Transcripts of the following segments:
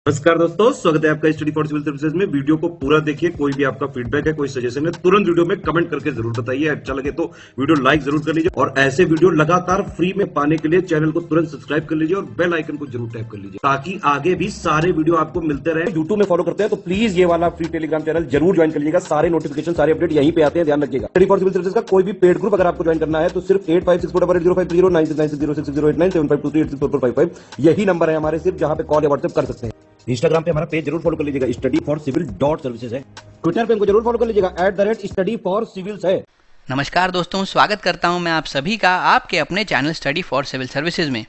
नमस्कार दोस्तों, स्वागत है आपका स्टडी फॉर सिविल सर्विसेज में। वीडियो को पूरा देखिए। कोई भी आपका फीडबैक है, कोई सजेशन है, तुरंत वीडियो में कमेंट करके जरूर बताइए। अच्छा लगे तो वीडियो लाइक जरूर कर लीजिए और ऐसे वीडियो लगातार फ्री में पाने के लिए चैनल को तुरंत सब्सक्राइब कर लीजिए और बेल आइकन को जरूर टैप कर लीजिए ताकि आगे भी सारे वीडियो आपको मिलते रहे। यूट्यूब में फॉलो करते हैं तो प्लीज ये वाला फ्री टेलीग्राम चैनल जरूर ज्वाइन कर लीजिएगा। सारे नोटिफिकेशन, सारे अपडेट यहीं पे आते हैं, ध्यान रखिएगा। स्टडी फॉर सिविल सर्विसेज का कोई भी पेड ग्रुप अगर आपको ज्वाइन करना है तो सिर्फ 856480530969606089786445 यही नंबर है हमारे, सिर्फ जहां पे कॉल या व्हाट्सएप कर सकते हैं। इंस्टाग्राम पे हमारा पेज जरूर फॉलो कर लीजिएगा, स्टडी फॉर सिविल .सर्विसेज है। ट्विटर पे हमको जरूर फॉलो कर लीजिएगा, @स्टडी फॉर सिविल्स है। नमस्कार दोस्तों, स्वागत करता हूं मैं आप सभी का आपके अपने channel study for civil services में।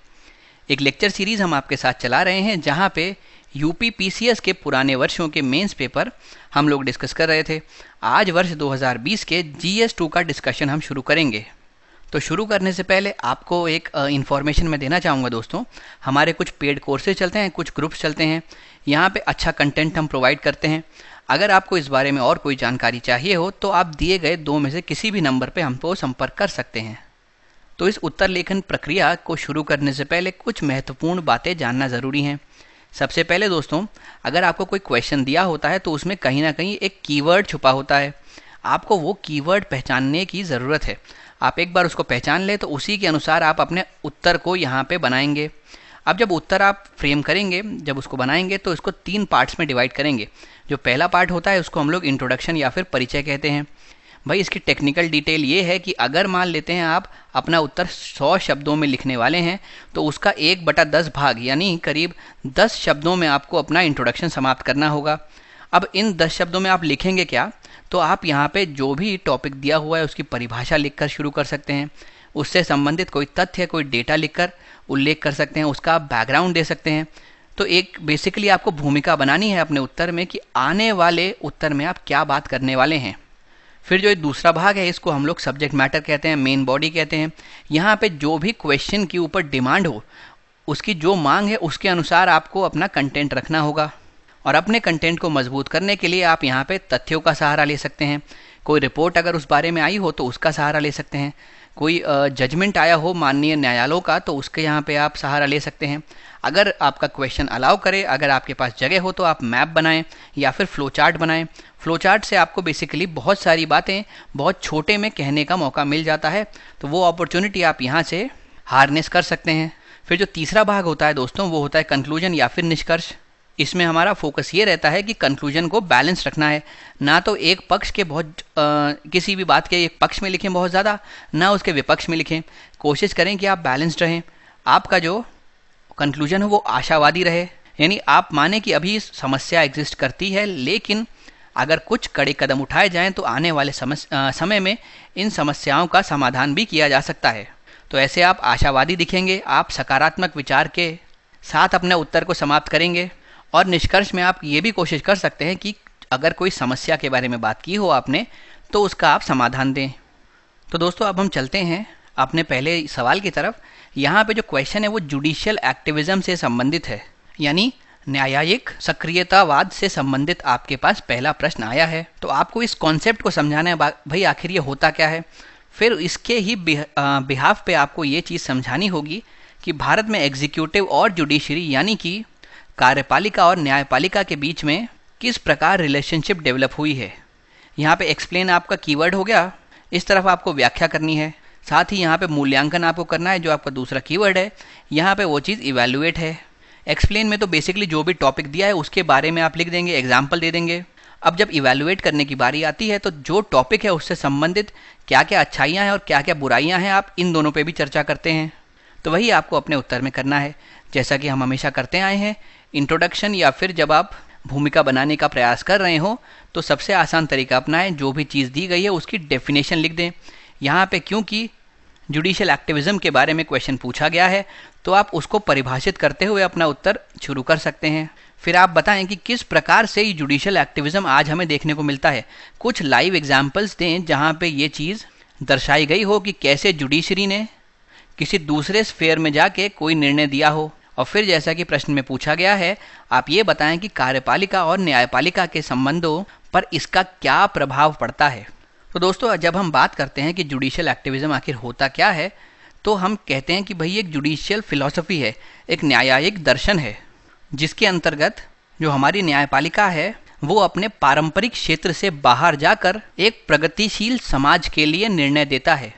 एक लेक्चर सीरीज हम आपके साथ चला रहे हैं जहां पे यूपी पीसीएस के पुराने वर्षों के मेंस पेपर हम लोग डिस्कस कर रहे थे। आज वर्ष 2020 के जीएस 2 का डिस्कशन हम शुरू करेंगे। तो शुरू करने से पहले आपको एक इन्फॉर्मेशन मैं देना चाहूँगा दोस्तों। हमारे कुछ पेड कोर्सेज चलते हैं, कुछ ग्रुप्स चलते हैं। यहाँ पे अच्छा कंटेंट हम प्रोवाइड करते हैं। अगर आपको इस बारे में और कोई जानकारी चाहिए हो तो आप दिए गए 2 में से किसी भी नंबर पे हमको संपर्क कर सकते हैं। तो इस उत्तर लेखन प्रक्रिया को शुरू करने से पहले कुछ महत्वपूर्ण बातें जानना ज़रूरी हैं। सबसे पहले दोस्तों, अगर आपको कोई क्वेश्चन दिया होता है तो उसमें कहीं ना कहीं एक कीवर्ड छुपा होता है। आपको वो कीवर्ड पहचानने की ज़रूरत है। आप एक बार उसको पहचान ले तो उसी के अनुसार आप अपने उत्तर को यहाँ पे बनाएंगे। अब जब उत्तर आप फ्रेम करेंगे, जब उसको बनाएंगे तो इसको 3 पार्ट्स में डिवाइड करेंगे। जो पहला पार्ट होता है उसको हम लोग इंट्रोडक्शन या फिर परिचय कहते हैं। भाई इसकी टेक्निकल डिटेल ये है कि अगर मान लेते हैं आप अपना उत्तर 100 शब्दों में लिखने वाले हैं तो उसका 1/10 भाग यानी करीब 10 शब्दों में आपको अपना इंट्रोडक्शन समाप्त करना होगा। अब इन 10 शब्दों में आप लिखेंगे क्या, तो आप यहाँ पे जो भी टॉपिक दिया हुआ है उसकी परिभाषा लिखकर शुरू कर सकते हैं। उससे संबंधित कोई तथ्य, कोई डेटा लिखकर उल्लेख कर सकते हैं, उसका आप बैकग्राउंड दे सकते हैं। तो एक बेसिकली आपको भूमिका बनानी है अपने उत्तर में कि आने वाले उत्तर में आप क्या बात करने वाले हैं। फिर जो दूसरा भाग है इसको हम लोग सब्जेक्ट मैटर कहते हैं, मेन बॉडी कहते हैं। यहाँ पे जो भी क्वेश्चन के ऊपर डिमांड हो, उसकी जो मांग है उसके अनुसार आपको अपना कंटेंट रखना होगा। और अपने कंटेंट को मजबूत करने के लिए आप यहाँ पे तथ्यों का सहारा ले सकते हैं। कोई रिपोर्ट अगर उस बारे में आई हो तो उसका सहारा ले सकते हैं। कोई जजमेंट आया हो माननीय न्यायालयों का तो उसके यहाँ पे आप सहारा ले सकते हैं। अगर आपका क्वेश्चन अलाउ करे, अगर आपके पास जगह हो तो आप मैप बनाएं या फिर फ्लो चार्ट बनाएं। फ्लो चार्ट से आपको बेसिकली बहुत सारी बातें बहुत छोटे में कहने का मौका मिल जाता है, तो वो अपॉर्चुनिटी आप यहाँ से हार्नेस कर सकते हैं। फिर जो तीसरा भाग होता है दोस्तों वो होता है कंक्लूजन या फिर निष्कर्ष। इसमें हमारा फोकस ये रहता है कि कंक्लूजन को बैलेंस रखना है। ना तो एक पक्ष के किसी भी बात के एक पक्ष में लिखें बहुत ज़्यादा, ना उसके विपक्ष में लिखें। कोशिश करें कि आप बैलेंस्ड रहें। आपका जो कंक्लूजन हो वो आशावादी रहे, यानी आप माने कि अभी समस्या एग्जिस्ट करती है लेकिन अगर कुछ कड़े कदम उठाए जाएं तो आने वाले समय में इन समस्याओं का समाधान भी किया जा सकता है। तो ऐसे आप आशावादी दिखेंगे, आप सकारात्मक विचार के साथ अपने उत्तर को समाप्त करेंगे। और निष्कर्ष में आप ये भी कोशिश कर सकते हैं कि अगर कोई समस्या के बारे में बात की हो आपने तो उसका आप समाधान दें। तो दोस्तों अब हम चलते हैं अपने पहले सवाल की तरफ। यहाँ पे जो क्वेश्चन है वो जुडिशियल एक्टिविज्म से संबंधित है, यानी न्यायिक सक्रियतावाद से संबंधित आपके पास पहला प्रश्न आया है। तो आपको इस कॉन्सेप्ट को समझाना है भाई आखिर ये होता क्या है। फिर इसके ही बिहाफ पे आपको ये चीज़ समझानी होगी कि भारत में एग्जीक्यूटिव और जुडिशरी यानी कि कार्यपालिका और न्यायपालिका के बीच में किस प्रकार रिलेशनशिप डेवलप हुई है। यहाँ पे एक्सप्लेन आपका कीवर्ड हो गया, इस तरफ आपको व्याख्या करनी है। साथ ही यहाँ पे मूल्यांकन आपको करना है जो आपका दूसरा कीवर्ड है। यहाँ पे वो चीज़ इवैल्यूएट है। एक्सप्लेन में तो बेसिकली जो भी टॉपिक दिया है उसके बारे में आप लिख देंगे, एग्जाम्पल दे देंगे। अब जब इवैल्यूएट करने की बारी आती है तो जो टॉपिक है उससे संबंधित क्या क्या अच्छाइयाँ हैं और क्या क्या बुराइयाँ हैं, आप इन दोनों पर भी चर्चा करते हैं। तो वही आपको अपने उत्तर में करना है, जैसा कि हम हमेशा करते आए हैं। इंट्रोडक्शन या फिर जब आप भूमिका बनाने का प्रयास कर रहे हो तो सबसे आसान तरीका अपनाएं, जो भी चीज़ दी गई है उसकी डेफिनेशन लिख दें। यहाँ पे क्योंकि जुडिशियल एक्टिविज्म के बारे में क्वेश्चन पूछा गया है तो आप उसको परिभाषित करते हुए अपना उत्तर शुरू कर सकते हैं। फिर आप बताएं कि किस प्रकार से ये जुडिशियल एक्टिविज्म आज हमें देखने को मिलता है। कुछ लाइव एग्जाम्पल्स दें जहाँ पे ये चीज़ दर्शाई गई हो कि कैसे जुडिशरी ने किसी दूसरे स्फेयर में जाके कोई निर्णय दिया हो। और फिर जैसा कि प्रश्न में पूछा गया है, आप ये बताएं कि कार्यपालिका और न्यायपालिका के संबंधों पर इसका क्या प्रभाव पड़ता है। तो दोस्तों जब हम बात करते हैं कि जुडिशियल एक्टिविज्म आखिर होता क्या है, तो हम कहते हैं कि भाई एक जुडिशियल फिलॉसफी है, एक न्यायिक दर्शन है जिसके अंतर्गत जो हमारी न्यायपालिका है वो अपने पारंपरिक क्षेत्र से बाहर जाकर एक प्रगतिशील समाज के लिए निर्णय देता है।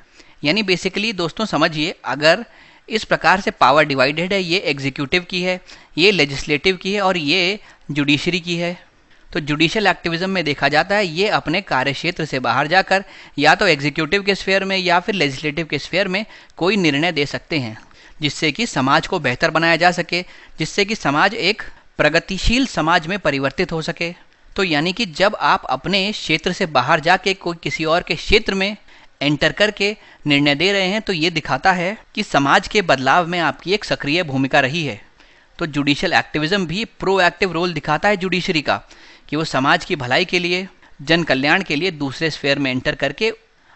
यानी बेसिकली दोस्तों समझिए, अगर इस प्रकार से पावर डिवाइडेड है, ये एग्जीक्यूटिव की है, ये लेजिस्लेटिव की है और ये जुडिशरी की है, तो जुडिशियल एक्टिविज्म में देखा जाता है ये अपने कार्य क्षेत्र से बाहर जाकर या तो एग्जीक्यूटिव के स्फीयर में या फिर लेजिस्लेटिव के स्फीयर में कोई निर्णय दे सकते हैं, जिससे कि समाज को बेहतर बनाया जा सके, जिससे कि समाज एक प्रगतिशील समाज में परिवर्तित हो सके। तो यानी कि जब आप अपने क्षेत्र से बाहर जाके कोई किसी और के क्षेत्र में एंटर करके निर्णय दे रहे हैं, तो ये दिखाता है कि समाज के बदलाव में आपकी एक सक्रिय भूमिका रही है। तो जुडिशियल एक्टिविज्म भी प्रोएक्टिव रोल दिखाता है जुडिशरी का, कि वो समाज की भलाई के लिए, जन कल्याण के लिए दूसरे स्फीयर में एंटर करके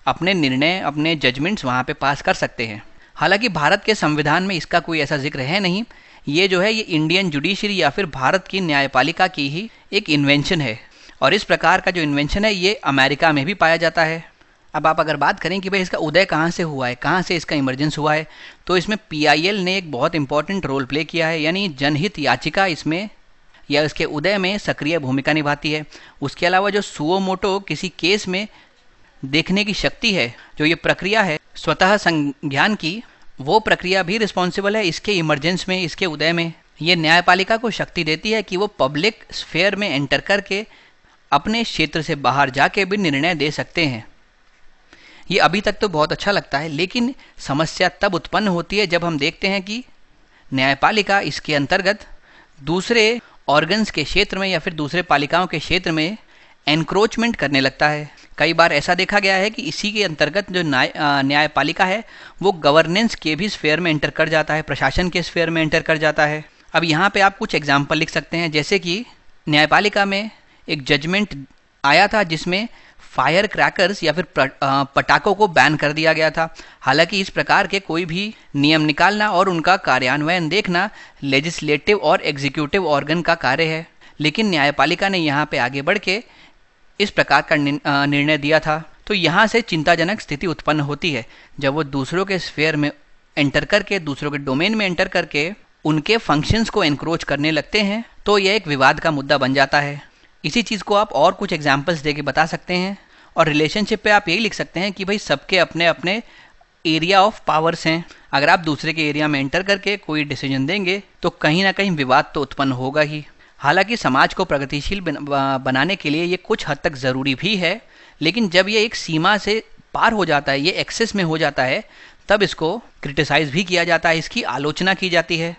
अपने निर्णय, अपने जजमेंट्स वहाँ पे पास कर सकते हैं। हालांकि भारत के संविधान में इसका कोई ऐसा जिक्र है नहीं। ये जो है ये इंडियन जुडिशरी या फिर भारत की न्यायपालिका की ही एक इन्वेंशन है, और इस प्रकार का जो इन्वेंशन है ये अमेरिका में भी पाया जाता है। अब आप अगर बात करें कि भाई इसका उदय कहाँ से हुआ है, कहाँ से इसका इमरजेंस हुआ है, तो इसमें PIL ने एक बहुत इंपॉर्टेंट रोल प्ले किया है। यानी जनहित याचिका इसमें या इसके उदय में सक्रिय भूमिका निभाती है। उसके अलावा जो सुओ मोटो किसी केस में देखने की शक्ति है, जो ये प्रक्रिया है स्वतः संज्ञान की, वो प्रक्रिया भी रिस्पॉन्सिबल है इसके इमरजेंस में, इसके उदय में। ये न्यायपालिका को शक्ति देती है कि वो पब्लिक स्फीयर में एंटर करके अपने क्षेत्र से बाहर जाके भी निर्णय दे सकते हैं। ये अभी तक तो बहुत अच्छा लगता है, लेकिन समस्या तब उत्पन्न होती है जब हम देखते हैं कि न्यायपालिका इसके अंतर्गत दूसरे ऑर्गन्स के क्षेत्र में या फिर दूसरे पालिकाओं के क्षेत्र में एनक्रोचमेंट करने लगता है। कई बार ऐसा देखा गया है कि इसी के अंतर्गत जो न्यायपालिका है वो गवर्नेंस के भी स्फीयर में एंटर कर जाता है, प्रशासन के स्फीयर में एंटर कर जाता है। अब यहाँ पे आप कुछ एग्जाम्पल लिख सकते हैं, जैसे कि न्यायपालिका में एक जजमेंट आया था जिसमें फायर क्रैकर्स या फिर पटाखों को बैन कर दिया गया था। हालांकि इस प्रकार के कोई भी नियम निकालना और उनका कार्यान्वयन देखना लेजिस्लेटिव और एग्जीक्यूटिव ऑर्गन का कार्य है, लेकिन न्यायपालिका ने यहाँ पे आगे बढ़ के इस प्रकार का निर्णय दिया था। तो यहाँ से चिंताजनक स्थिति उत्पन्न होती है जब वो दूसरों के स्फीयर में एंटर करके, दूसरों के डोमेन में एंटर करके उनके फंक्शंस को एनक्रोच करने लगते हैं, तो यह एक विवाद का मुद्दा बन जाता है। इसी चीज़ को आप और कुछ एग्जाम्पल्स देके बता सकते हैं। और रिलेशनशिप पे आप यही लिख सकते हैं कि भाई सबके अपने अपने एरिया ऑफ पावर्स हैं। अगर आप दूसरे के एरिया में एंटर करके कोई डिसीजन देंगे तो कहीं ना कहीं विवाद तो उत्पन्न होगा ही। हालांकि समाज को प्रगतिशील बनाने के लिए ये कुछ हद तक ज़रूरी भी है, लेकिन जब ये एक सीमा से पार हो जाता है, ये एक्सेस में हो जाता है, तब इसको क्रिटिसाइज़ भी किया जाता है, इसकी आलोचना की जाती है।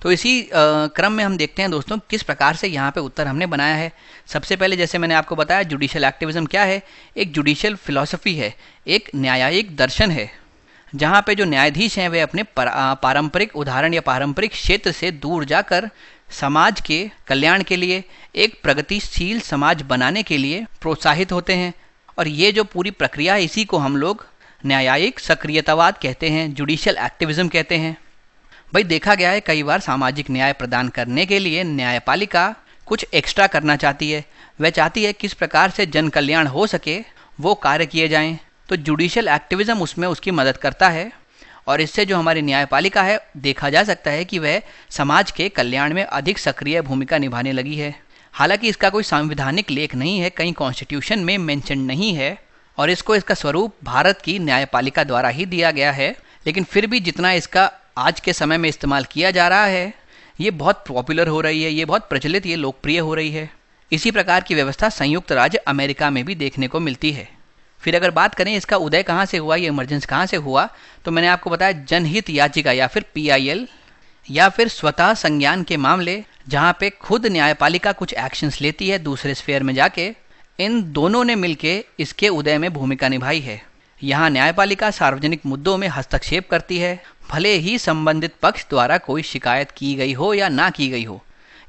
तो इसी क्रम में हम देखते हैं दोस्तों किस प्रकार से यहाँ पे उत्तर हमने बनाया है। सबसे पहले जैसे मैंने आपको बताया, जुडिशियल एक्टिविज्म क्या है? एक जुडिशियल फिलॉसफी है, एक न्यायिक दर्शन है, जहाँ पे जो न्यायाधीश हैं वे अपने पारंपरिक उदाहरण या पारंपरिक क्षेत्र से दूर जाकर समाज के कल्याण के लिए, एक प्रगतिशील समाज बनाने के लिए प्रोत्साहित होते हैं। और ये जो पूरी प्रक्रिया है इसी को हम लोग न्यायिक सक्रियतावाद कहते हैं, जुडिशियल एक्टिविज्म कहते हैं। भाई देखा गया है कई बार सामाजिक न्याय प्रदान करने के लिए न्यायपालिका कुछ एक्स्ट्रा करना चाहती है। वह चाहती है किस प्रकार से जन कल्याण हो सके वो कार्य किए जाएं, तो जुडिशियल एक्टिविज्म उसमें उसकी मदद करता है। और इससे जो हमारी न्यायपालिका है देखा जा सकता है कि वह समाज के कल्याण में अधिक सक्रिय भूमिका निभाने लगी है। हालांकि इसका कोई संवैधानिक लेख नहीं है, कहीं कॉन्स्टिट्यूशन में मेंशन नहीं है, और इसका स्वरूप भारत की न्यायपालिका द्वारा ही दिया गया है। लेकिन फिर भी जितना इसका आज के समय में इस्तेमाल किया जा रहा है, ये बहुत पॉपुलर हो रही है, ये बहुत प्रचलित, ये लोकप्रिय हो रही है। इसी प्रकार की व्यवस्था संयुक्त राज्य अमेरिका में भी देखने को मिलती है। फिर अगर बात करें इसका उदय कहाँ से हुआ, ये इमरजेंस कहाँ से हुआ, तो मैंने आपको बताया जनहित याचिका या फिर PIL या फिर स्वतः संज्ञान के मामले, जहाँ पे खुद न्यायपालिका कुछ एक्शंस लेती है दूसरे स्फीयर में जाके, इन दोनों ने मिलके इसके उदय में भूमिका निभाई है। यहाँ न्यायपालिका सार्वजनिक मुद्दों में हस्तक्षेप करती है, भले ही संबंधित पक्ष द्वारा कोई शिकायत की गई हो या ना की गई हो।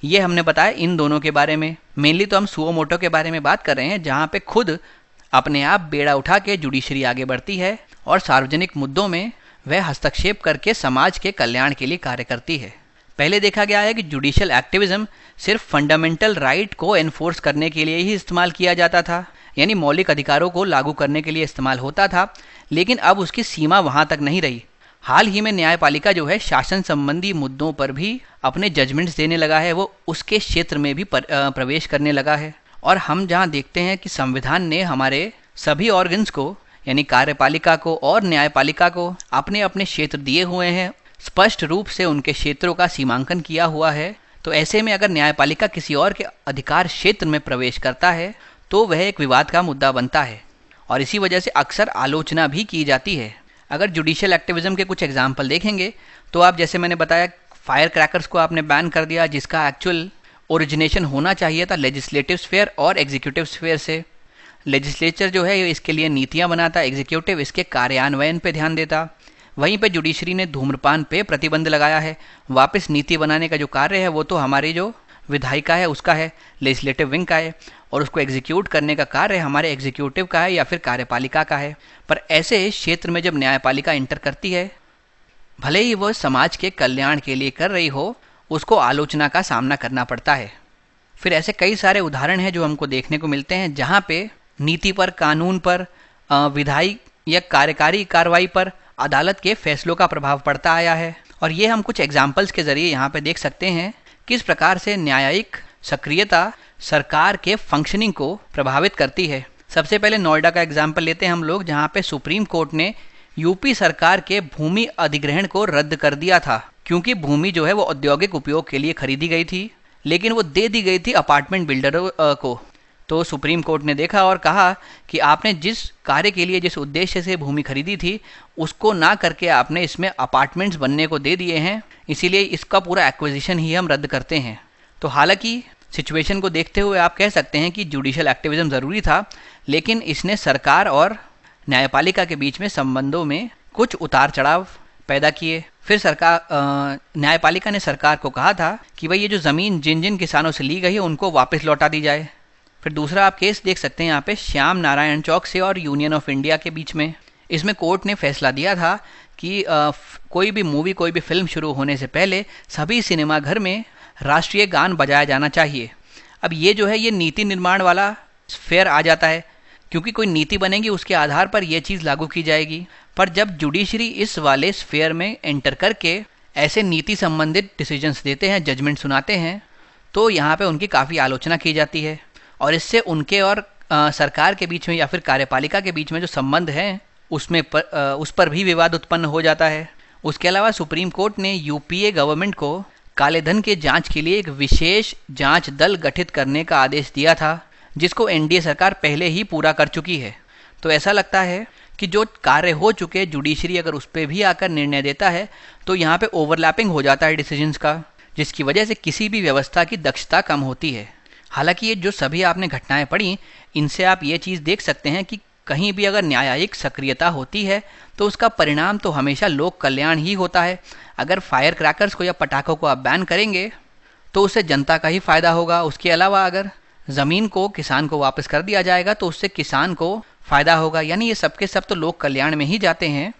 ये हमने बताया इन दोनों के बारे में। मेनली तो हम सुओ मोटो के बारे में बात कर रहे हैं, जहाँ पे खुद अपने आप बेड़ा उठा के जुडिशरी आगे बढ़ती है और सार्वजनिक मुद्दों में वह हस्तक्षेप करके समाज के कल्याण के लिए कार्य करती है। पहले देखा गया है कि जुडिशियल एक्टिविज्म सिर्फ फंडामेंटल राइट को एनफोर्स करने के लिए ही इस्तेमाल किया जाता था, यानी मौलिक अधिकारों को लागू करने के लिए इस्तेमाल होता था, लेकिन अब उसकी सीमा वहाँ तक नहीं रही। हाल ही में न्यायपालिका जो है शासन संबंधी मुद्दों पर भी अपने जजमेंट्स देने लगा है, वो उसके क्षेत्र में भी प्रवेश करने लगा है। और हम जहां देखते हैं कि संविधान ने हमारे सभी ऑर्गन्स को यानी कार्यपालिका को और न्यायपालिका को अपने अपने क्षेत्र दिए हुए हैं, स्पष्ट रूप से उनके क्षेत्रों का सीमांकन किया हुआ है। तो ऐसे में अगर न्यायपालिका किसी और के अधिकार क्षेत्र में प्रवेश करता है तो वह एक विवाद का मुद्दा बनता है और इसी वजह से अक्सर आलोचना भी की जाती है। अगर जुडिशियल एक्टिविज्म के कुछ एग्जाम्पल देखेंगे तो आप जैसे मैंने बताया फायर क्रैकर्स को आपने बैन कर दिया, जिसका एक्चुअल ओरिजिनेशन होना चाहिए था लेजिस्लेटिव स्फेयर और एग्जीक्यूटिव स्फेयर से। लेजिस्लेचर जो है इसके लिए नीतियां बनाता, एग्जीक्यूटिव इसके कार्यान्वयन पे ध्यान देता। वहीं पे जुडिशरी ने धूम्रपान पे प्रतिबंध लगाया है। वापस नीति बनाने का जो कार्य है वो तो हमारी जो विधायिका है उसका है, लेजिस्लेटिव विंग का है, और उसको एग्जीक्यूट करने का कार्य हमारे एग्जीक्यूटिव का है या फिर कार्यपालिका का है। पर ऐसे क्षेत्र में जब न्यायपालिका इंटर करती है, भले ही वह समाज के कल्याण के लिए कर रही हो, उसको आलोचना का सामना करना पड़ता है। फिर ऐसे कई सारे उदाहरण हैं जो हमको देखने को मिलते हैं जहाँ पे नीति पर, कानून पर, विधायी या कार्यकारी कार्रवाई पर अदालत के फैसलों का प्रभाव पड़ता आया है। और ये हम कुछ एग्जाम्पल्स के जरिए यहाँ पे देख सकते हैं किस प्रकार से न्यायिक सक्रियता सरकार के फंक्शनिंग को प्रभावित करती है। सबसे पहले नोएडा का एग्जाम्पल लेते हैं हम लोग, जहाँ पे सुप्रीम कोर्ट ने यूपी सरकार के भूमि अधिग्रहण को रद्द कर दिया था, क्योंकि भूमि जो है वो औद्योगिक उपयोग के लिए खरीदी गई थी, लेकिन वो दे दी गई थी अपार्टमेंट बिल्डरों को। तो सुप्रीम कोर्ट ने देखा और कहा कि आपने जिस कार्य के लिए, जिस उद्देश्य से भूमि खरीदी थी, उसको ना करके आपने इसमें अपार्टमेंट्स बनने को दे दिए हैं, इसीलिए इसका पूरा एक्विजिशन ही हम रद्द करते हैं। तो हालांकि सिचुएशन को देखते हुए आप कह सकते हैं कि जुडिशियल एक्टिविज्म ज़रूरी था, लेकिन इसने सरकार और न्यायपालिका के बीच में संबंधों में कुछ उतार चढ़ाव पैदा किए। फिर न्यायपालिका ने सरकार को कहा था कि भाई ये जो ज़मीन जिन जिन किसानों से ली गई है उनको वापस लौटा दी जाए। फिर दूसरा आप केस देख सकते हैं यहाँ पे श्याम नारायण चौक से और यूनियन ऑफ इंडिया के बीच में। इसमें कोर्ट ने फैसला दिया था कि कोई भी मूवी, कोई भी फिल्म शुरू होने से पहले सभी सिनेमा घर में राष्ट्रीय गान बजाया जाना चाहिए। अब ये जो है ये नीति निर्माण वाला स्फेयर आ जाता है, क्योंकि कोई नीति बनेगी उसके आधार पर यह चीज़ लागू की जाएगी। पर जब जुडिशरी इस वाले स्फेयर में एंटर करके ऐसे नीति संबंधित डिसीजंस देते हैं, जजमेंट सुनाते हैं, तो यहाँ पे उनकी काफ़ी आलोचना की जाती है और इससे उनके और सरकार के बीच में या फिर कार्यपालिका के बीच में जो संबंध है उस पर भी विवाद उत्पन्न हो जाता है। उसके अलावा सुप्रीम कोर्ट ने यूपीए गवर्नमेंट को काले धन के जांच के लिए एक विशेष जांच दल गठित करने का आदेश दिया था, जिसको एनडीए सरकार पहले ही पूरा कर चुकी है। तो ऐसा लगता है कि जो कार्य हो चुके जुडिशरी अगर उस पर भी आकर निर्णय देता है तो यहाँ पे ओवरलैपिंग हो जाता है डिसीजंस का, जिसकी वजह से किसी भी व्यवस्था की दक्षता कम होती है। हालांकि ये जो सभी आपने घटनाएं पढ़ी, इनसे आप ये चीज़ देख सकते हैं कि कहीं भी अगर न्यायिक सक्रियता होती है तो उसका परिणाम तो हमेशा लोक कल्याण ही होता है। अगर फायर क्रैकर्स को या पटाखों को आप बैन करेंगे तो उससे जनता का ही फायदा होगा। उसके अलावा अगर ज़मीन को किसान को वापस कर दिया जाएगा तो उससे किसान को फ़ायदा होगा। यानी ये सब के सब तो लोक कल्याण में ही जाते हैं।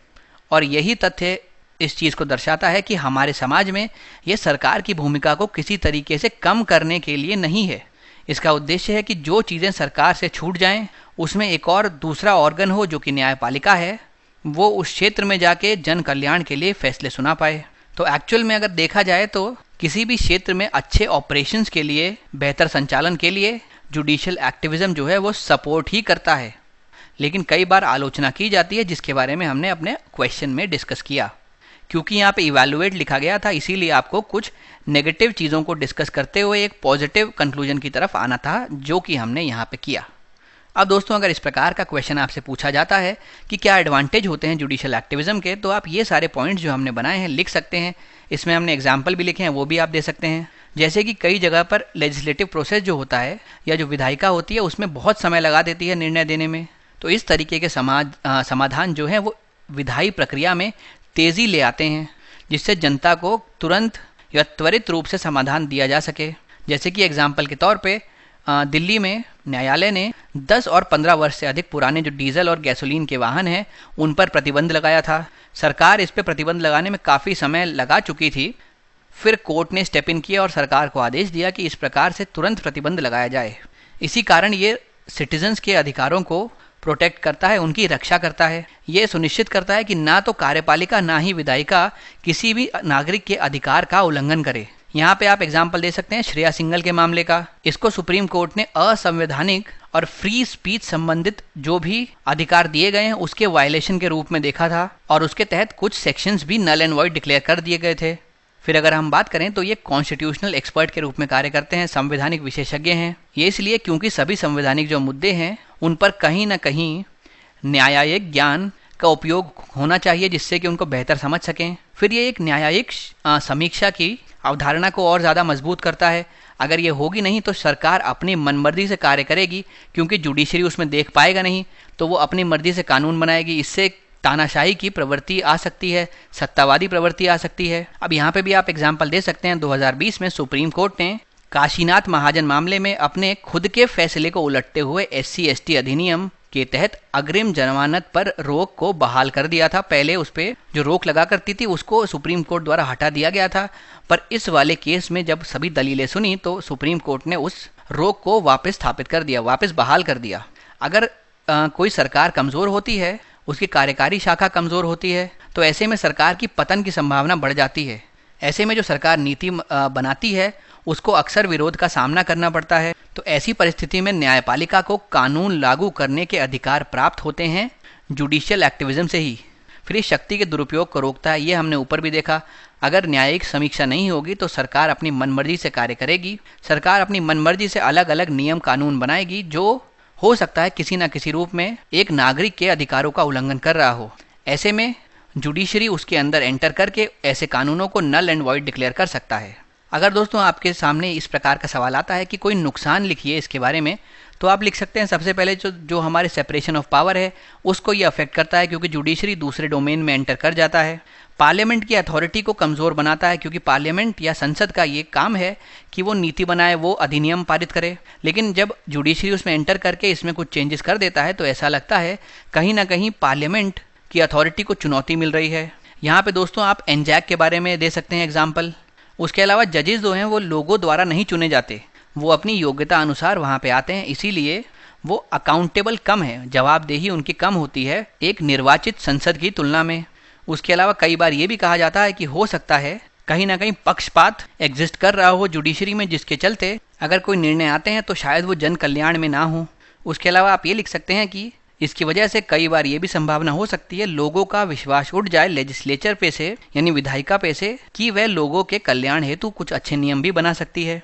और यही तथ्य इस चीज़ को दर्शाता है कि हमारे समाज में ये सरकार की भूमिका को किसी तरीके से कम करने के लिए नहीं है। इसका उद्देश्य है कि जो चीज़ें सरकार से छूट जाएं, उसमें एक और दूसरा ऑर्गन हो जो कि न्यायपालिका है, वो उस क्षेत्र में जाके जन कल्याण के लिए फैसले सुना पाए। तो एक्चुअल में अगर देखा जाए तो किसी भी क्षेत्र में अच्छे ऑपरेशंस के लिए, बेहतर संचालन के लिए जुडिशियल एक्टिविज्म जो है वो सपोर्ट ही करता है। लेकिन कई बार आलोचना की जाती है, जिसके बारे में हमने अपने क्वेश्चन में डिस्कस किया। क्योंकि यहाँ पे इवैल्यूएट लिखा गया था, इसीलिए आपको कुछ नेगेटिव चीज़ों को डिस्कस करते हुए एक पॉजिटिव कंक्लूजन की तरफ आना था, जो कि हमने यहाँ पे किया। अब दोस्तों, अगर इस प्रकार का क्वेश्चन आपसे पूछा जाता है कि क्या एडवांटेज होते हैं जुडिशियल एक्टिविज्म के, तो आप ये सारे पॉइंट्स जो हमने बनाए हैं लिख सकते हैं। इसमें हमने एग्जाम्पल भी लिखे हैं, वो भी आप दे सकते हैं। जैसे कि कई जगह पर लेजिस्लेटिव प्रोसेस जो होता है या जो विधायिका होती है उसमें बहुत समय लगा देती है निर्णय देने में। तो इस तरीके के समाधान जो है वो विधायी प्रक्रिया में तेज़ी ले आते हैं, जिससे जनता को तुरंत या त्वरित रूप से समाधान दिया जा सके। जैसे कि एग्जाम्पल के तौर पे दिल्ली में न्यायालय ने 10 और 15 वर्ष से अधिक पुराने जो डीजल और गैसोलीन के वाहन हैं उन पर प्रतिबंध लगाया था। सरकार इस पर प्रतिबंध लगाने में काफ़ी समय लगा चुकी थी। फिर कोर्ट ने स्टेप इन किया और सरकार को आदेश दिया कि इस प्रकार से तुरंत प्रतिबंध लगाया जाए। इसी कारण ये सिटीजन्स के अधिकारों को प्रोटेक्ट करता है, उनकी रक्षा करता है। ये सुनिश्चित करता है कि ना तो कार्यपालिका ना ही विधायिका किसी भी नागरिक के अधिकार का उल्लंघन करे। यहाँ पे आप एग्जाम्पल दे सकते हैं श्रेया सिंघल के मामले का। इसको सुप्रीम कोर्ट ने असंवैधानिक और फ्री स्पीच संबंधित जो भी अधिकार दिए गए हैं उसके वायलेशन के रूप में देखा था, और उसके तहत कुछ सेक्शंस भी नल एंड वॉइड डिक्लेयर कर दिए गए थे। फिर अगर हम बात करें तो ये कॉन्स्टिट्यूशनल एक्सपर्ट के रूप में कार्य करते हैं, संवैधानिक विशेषज्ञ हैं। ये इसलिए क्योंकि सभी संवैधानिक जो मुद्दे हैं उन पर कहीं ना कहीं न्यायिक ज्ञान का उपयोग होना चाहिए, जिससे कि उनको बेहतर समझ सकें। फिर ये एक न्यायिक समीक्षा की अवधारणा को और ज़्यादा मजबूत करता है। अगर ये होगी नहीं तो सरकार अपनी मनमर्जी से कार्य करेगी, क्योंकि जुडिशरी उसमें देख पाएगा नहीं, तो वो अपनी मर्जी से कानून बनाएगी। इससे तानाशाही की प्रवृत्ति आ सकती है, सत्तावादी प्रवृत्ति आ सकती है। अब यहाँ पे भी आप एग्जाम्पल दे सकते हैं, 2020 में सुप्रीम कोर्ट ने काशीनाथ महाजन मामले में अपने खुद के फैसले को उलटते हुए SC/ST अधिनियम के तहत अग्रिम जमानत पर रोक को बहाल कर दिया था। पहले उस पर जो रोक लगा करती थी उसको सुप्रीम कोर्ट द्वारा हटा दिया गया था, पर इस वाले केस में जब सभी दलीलें सुनी तो सुप्रीम कोर्ट ने उस रोक को वापस स्थापित कर दिया, वापस बहाल कर दिया। अगर कोई सरकार कमज़ोर होती है, उसकी कार्यकारी शाखा कमज़ोर होती है, तो ऐसे में सरकार की पतन की संभावना बढ़ जाती है। ऐसे में जो सरकार नीति बनाती है उसको अक्सर विरोध का सामना करना पड़ता है। तो ऐसी परिस्थिति में न्यायपालिका को कानून लागू करने के अधिकार प्राप्त होते हैं जुडिशियल एक्टिविज्म से ही। फिर इस शक्ति के दुरुपयोग को रोकता है, ये हमने ऊपर भी देखा। अगर न्यायिक समीक्षा नहीं होगी तो सरकार अपनी मनमर्जी से कार्य करेगी। सरकार अपनी मनमर्जी से अलग अलग नियम कानून बनाएगी, जो हो सकता है किसी न किसी रूप में एक नागरिक के अधिकारों का उल्लंघन कर रहा हो। ऐसे में जुडिशरी उसके अंदर एंटर करके ऐसे कानूनों को नल एंड वॉइड डिक्लेयर कर सकता है। अगर दोस्तों आपके सामने इस प्रकार का सवाल आता है कि कोई नुकसान लिखिए इसके बारे में, तो आप लिख सकते हैं सबसे पहले जो हमारे सेपरेशन ऑफ पावर है उसको ये अफेक्ट करता है, क्योंकि जुडिशरी दूसरे डोमेन में एंटर कर जाता है। पार्लियामेंट की अथॉरिटी को कमज़ोर बनाता है, क्योंकि पार्लियामेंट या संसद का ये काम है कि वो नीति बनाए, वो अधिनियम पारित करे। लेकिन जब जुडिशरी उसमें एंटर करके इसमें कुछ चेंजेस कर देता है तो ऐसा लगता है कहीं ना कहीं पार्लियामेंट की अथॉरिटी को चुनौती मिल रही है। यहाँ पे दोस्तों आप एनजैक के बारे में दे सकते हैं एग्जाम्पल। उसके अलावा जजेस जो हैं वो लोगों द्वारा नहीं चुने जाते, वो अपनी योग्यता अनुसार वहाँ पे आते हैं, इसीलिए वो अकाउंटेबल कम है, जवाबदेही उनकी कम होती है एक निर्वाचित संसद की तुलना में। उसके अलावा कई बार ये भी कहा जाता है कि हो सकता है कहीं ना कहीं पक्षपात एग्जिस्ट कर रहा हो जुडिशरी में, जिसके चलते अगर कोई निर्णय आते हैं तो शायद वो जन कल्याण में ना हो। उसके अलावा आप ये लिख सकते हैं कि इसकी वजह से कई बार ये भी संभावना हो सकती है लोगों का विश्वास उठ जाए लेजिस्लेचर पे से, यानी विधायिका पे से, कि वह लोगों के कल्याण हेतु कुछ अच्छे नियम भी बना सकती है।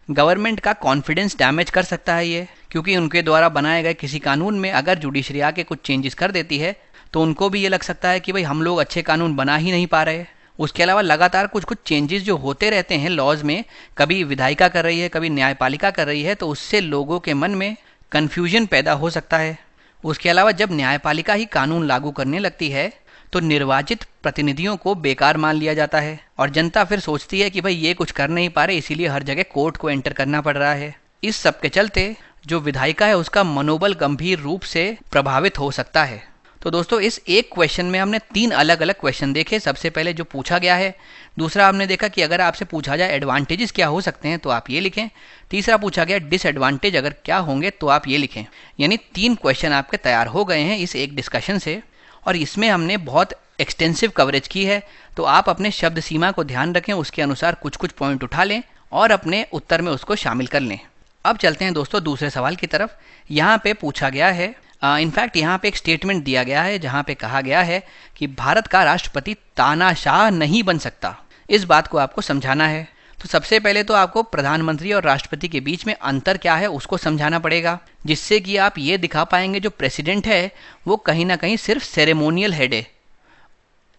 गवर्नमेंट का कॉन्फिडेंस डैमेज कर सकता है ये, क्योंकि उनके द्वारा बनाए गए किसी कानून में अगर जुडिशरी आके कुछ चेंजेस कर देती है तो उनको भी ये लग सकता है कि भाई हम लोग अच्छे कानून बना ही नहीं पा रहे। उसके अलावा लगातार कुछ कुछ चेंजेस जो होते रहते हैं लॉज में, कभी विधायिका कर रही है कभी न्यायपालिका कर रही है, तो उससे लोगों के मन में कन्फ्यूजन पैदा हो सकता है। उसके अलावा जब न्यायपालिका ही कानून लागू करने लगती है तो निर्वाचित प्रतिनिधियों को बेकार मान लिया जाता है, और जनता फिर सोचती है कि भाई ये कुछ कर नहीं पा रहे, इसीलिए हर जगह कोर्ट को एंटर करना पड़ रहा है। इस सब के चलते जो विधायिका है उसका मनोबल गंभीर रूप से प्रभावित हो सकता है। तो दोस्तों इस एक क्वेश्चन में हमने 3 अलग अलग क्वेश्चन देखे। सबसे पहले जो पूछा गया है, दूसरा हमने देखा कि अगर आपसे पूछा जाए एडवांटेजेस क्या हो सकते हैं तो आप ये लिखें, तीसरा पूछा गया डिसएडवांटेज अगर क्या होंगे तो आप ये लिखें। यानी 3 क्वेश्चन आपके तैयार हो गए हैं इस एक डिस्कशन से, और इसमें हमने बहुत एक्सटेंसिव कवरेज की है। तो आप अपने शब्द सीमा को ध्यान रखें, उसके अनुसार कुछ कुछ पॉइंट उठा लें और अपने उत्तर में उसको शामिल कर लें। अब चलते हैं दोस्तों दूसरे सवाल की तरफ। यहाँ पे पूछा गया है, इनफैक्ट यहाँ पे एक स्टेटमेंट दिया गया है जहाँ पे कहा गया है कि भारत का राष्ट्रपति तानाशाह नहीं बन सकता। इस बात को आपको समझाना है। तो सबसे पहले तो आपको प्रधानमंत्री और राष्ट्रपति के बीच में अंतर क्या है उसको समझाना पड़ेगा, जिससे कि आप ये दिखा पाएंगे जो प्रेसिडेंट है वो कहीं ना कहीं सिर्फ सेरेमोनियल हेड है,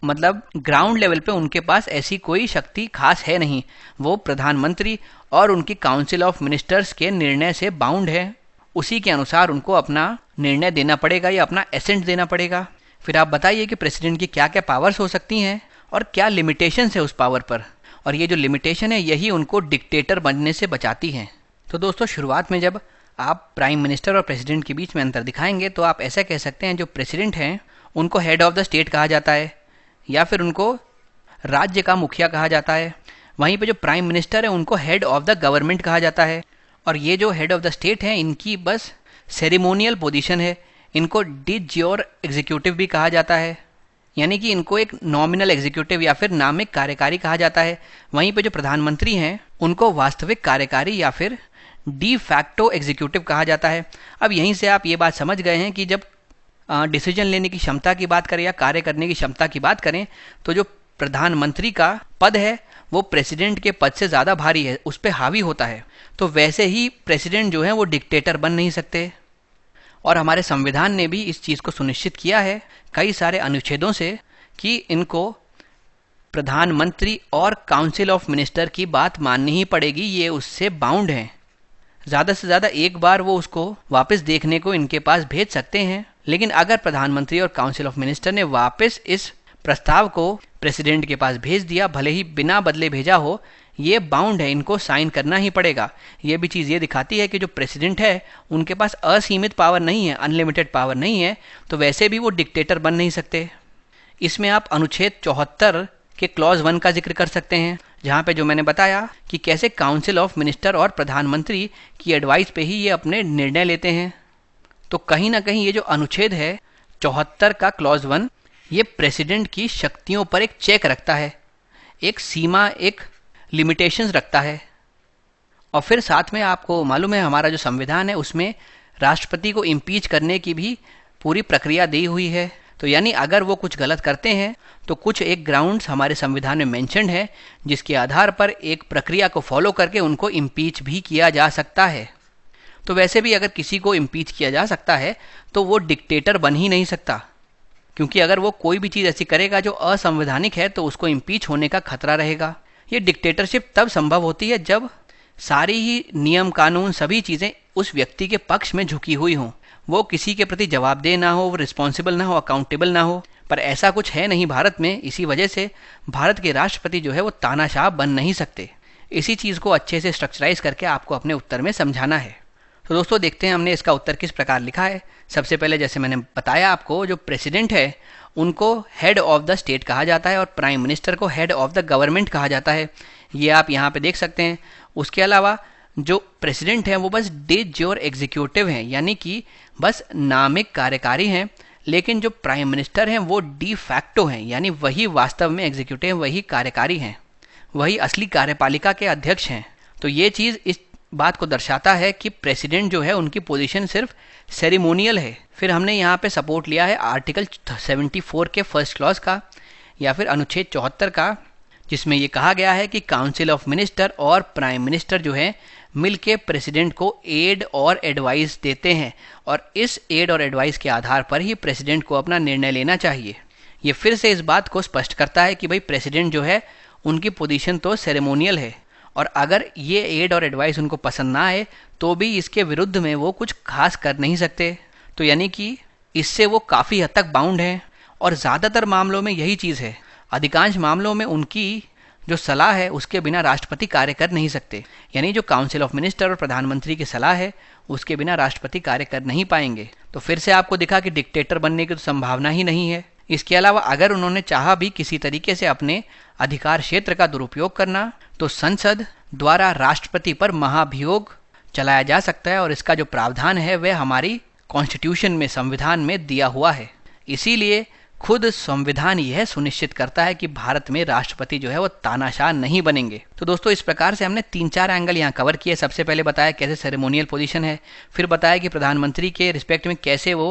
मतलब ग्राउंड लेवल पे उनके पास ऐसी कोई शक्ति खास है नहीं। वो प्रधानमंत्री और उनकी काउंसिल ऑफ मिनिस्टर्स के निर्णय से बाउंड है, उसी के अनुसार उनको अपना निर्णय देना पड़ेगा या अपना एसेंट देना पड़ेगा। फिर आप बताइए कि प्रेसिडेंट की क्या क्या पावर्स हो सकती हैं और क्या लिमिटेशंस है उस पावर पर, और ये जो लिमिटेशन है यही उनको डिक्टेटर बनने से बचाती हैं। तो दोस्तों शुरुआत में जब आप प्राइम मिनिस्टर और प्रेसिडेंट के बीच में अंतर दिखाएंगे तो आप ऐसा कह सकते हैं जो प्रेसिडेंट हैं उनको हेड ऑफ द स्टेट कहा जाता है या फिर उनको राज्य का मुखिया कहा जाता है। वहीं पे जो प्राइम मिनिस्टर है उनको हेड ऑफ द गवर्नमेंट कहा जाता है, और ये जो हेड ऑफ द स्टेट हैं इनकी बस सेरेमोनियल पोजीशन है, इनको डी ज्योर एग्जीक्यूटिव भी कहा जाता है, यानी कि इनको एक नॉमिनल एग्जीक्यूटिव या फिर नामिक कार्यकारी कहा जाता है। वहीं पे जो प्रधानमंत्री हैं उनको वास्तविक कार्यकारी या फिर डी फैक्टो एग्जीक्यूटिव कहा जाता है। अब यहीं से आप ये बात समझ गए हैं कि जब डिसीजन लेने की क्षमता की बात करें या कार्य करने की क्षमता की बात करें तो जो प्रधानमंत्री का पद है वो प्रेसिडेंट के पद से ज़्यादा भारी है, उस पर हावी होता है। तो वैसे ही प्रेसिडेंट जो है वो डिक्टेटर बन नहीं सकते, और हमारे संविधान ने भी इस चीज़ को सुनिश्चित किया है कई सारे अनुच्छेदों से कि इनको प्रधानमंत्री और काउंसिल ऑफ मिनिस्टर की बात माननी ही पड़ेगी, ये उससे बाउंड हैं। ज़्यादा से ज़्यादा एक बार वो उसको वापस देखने को इनके पास भेज सकते हैं, लेकिन अगर प्रधानमंत्री और काउंसिल ऑफ मिनिस्टर ने वापस इस प्रस्ताव को प्रेसिडेंट के पास भेज दिया, भले ही बिना बदले भेजा हो, ये बाउंड है, इनको साइन करना ही पड़ेगा। ये भी चीज़ ये दिखाती है कि जो प्रेसिडेंट है उनके पास असीमित पावर नहीं है, अनलिमिटेड पावर नहीं है, तो वैसे भी वो डिक्टेटर बन नहीं सकते। इसमें आप अनुच्छेद 74 के क्लॉज 1 का जिक्र कर सकते हैं, जहाँ पे जो मैंने बताया कि कैसे काउंसिल ऑफ मिनिस्टर और प्रधानमंत्री की एडवाइस पे ही ये अपने निर्णय लेते हैं। तो कहीं ना कहीं ये जो अनुच्छेद है 74 का क्लॉज 1, ये प्रेसिडेंट की शक्तियों पर एक चेक रखता है, एक सीमा, एक लिमिटेशंस रखता है। और फिर साथ में आपको मालूम है हमारा जो संविधान है उसमें राष्ट्रपति को इम्पीच करने की भी पूरी प्रक्रिया दी हुई है। तो यानी अगर वो कुछ गलत करते हैं तो कुछ एक ग्राउंड्स हमारे संविधान में मेंशन्ड है, जिसके आधार पर एक प्रक्रिया को फॉलो करके उनको इम्पीच भी किया जा सकता है। तो वैसे भी अगर किसी को इम्पीच किया जा सकता है तो वो डिक्टेटर बन ही नहीं सकता, क्योंकि अगर वो कोई भी चीज़ ऐसी करेगा जो असंवैधानिक है तो उसको इम्पीच होने का खतरा रहेगा। ये डिक्टेटरशिप तब संभव होती है जब सारी ही नियम कानून सभी चीज़ें उस व्यक्ति के पक्ष में झुकी हुई हों, वो किसी के प्रति जवाबदेह ना हो, वो रिस्पॉन्सिबल ना हो, अकाउंटेबल ना हो। पर ऐसा कुछ है नहीं भारत में, इसी वजह से भारत के राष्ट्रपति जो है वो तानाशाह बन नहीं सकते। इसी चीज़ को अच्छे से स्ट्रक्चराइज करके आपको अपने उत्तर में समझाना है। तो दोस्तों देखते हैं हमने इसका उत्तर किस प्रकार लिखा है। सबसे पहले जैसे मैंने बताया आपको, जो प्रेसिडेंट है उनको हेड ऑफ द स्टेट कहा जाता है और प्राइम मिनिस्टर को हेड ऑफ द गवर्नमेंट कहा जाता है, ये आप यहाँ पे देख सकते हैं। उसके अलावा जो प्रेसिडेंट हैं वो बस डे ज्योर एग्जीक्यूटिव हैं, यानी कि बस नामिक कार्यकारी हैं, लेकिन जो प्राइम मिनिस्टर हैं वो डी फैक्टो हैं, यानी वही वास्तव में एग्जीक्यूटिव, वही कार्यकारी हैं, वही असली कार्यपालिका के अध्यक्ष हैं। तो ये चीज़ इस बात को दर्शाता है कि प्रेसिडेंट जो है उनकी पोजीशन सिर्फ सेरेमोनियल है। फिर हमने यहाँ पे सपोर्ट लिया है आर्टिकल 74 के फर्स्ट क्लॉज का या फिर अनुच्छेद 74 का, जिसमें ये कहा गया है कि काउंसिल ऑफ मिनिस्टर और प्राइम मिनिस्टर जो है मिलके प्रेसिडेंट को एड और एडवाइस देते हैं, और इस एड और एडवाइस के आधार पर ही प्रेसिडेंट को अपना निर्णय लेना चाहिए। ये फिर से इस बात को स्पष्ट करता है कि भाई प्रेसिडेंट जो है उनकी पोजीशन तो सेरेमोनियल है, और अगर ये एड और एडवाइस उनको पसंद ना आए तो भी इसके विरुद्ध में वो कुछ खास कर नहीं सकते। तो यानी कि इससे वो काफ़ी हद तक बाउंड हैं, और ज़्यादातर मामलों में यही चीज़ है। अधिकांश मामलों में उनकी जो सलाह है उसके बिना राष्ट्रपति कार्य कर नहीं सकते, यानी जो काउंसिल ऑफ मिनिस्टर और प्रधानमंत्री की सलाह है उसके बिना राष्ट्रपति कार्य कर नहीं पाएंगे। तो फिर से आपको दिखा कि डिक्टेटर बनने की तो संभावना ही नहीं है। इसके अलावा अगर उन्होंने चाहा भी किसी तरीके से अपने अधिकार क्षेत्र का दुरुपयोग करना, तो संसद द्वारा राष्ट्रपति पर महाभियोग चलाया जा सकता है, और इसका जो प्रावधान है वह हमारी कॉन्स्टिट्यूशन में, संविधान में दिया हुआ है। इसीलिए खुद संविधान यह सुनिश्चित करता है कि भारत में राष्ट्रपति जो है वो तानाशाह नहीं बनेंगे। तो दोस्तों इस प्रकार से हमने 3-4 एंगल यहाँ कवर किए। सबसे पहले बताया कैसे सेरेमोनियल पोजीशन है, फिर बताया कि प्रधानमंत्री के रिस्पेक्ट में कैसे वो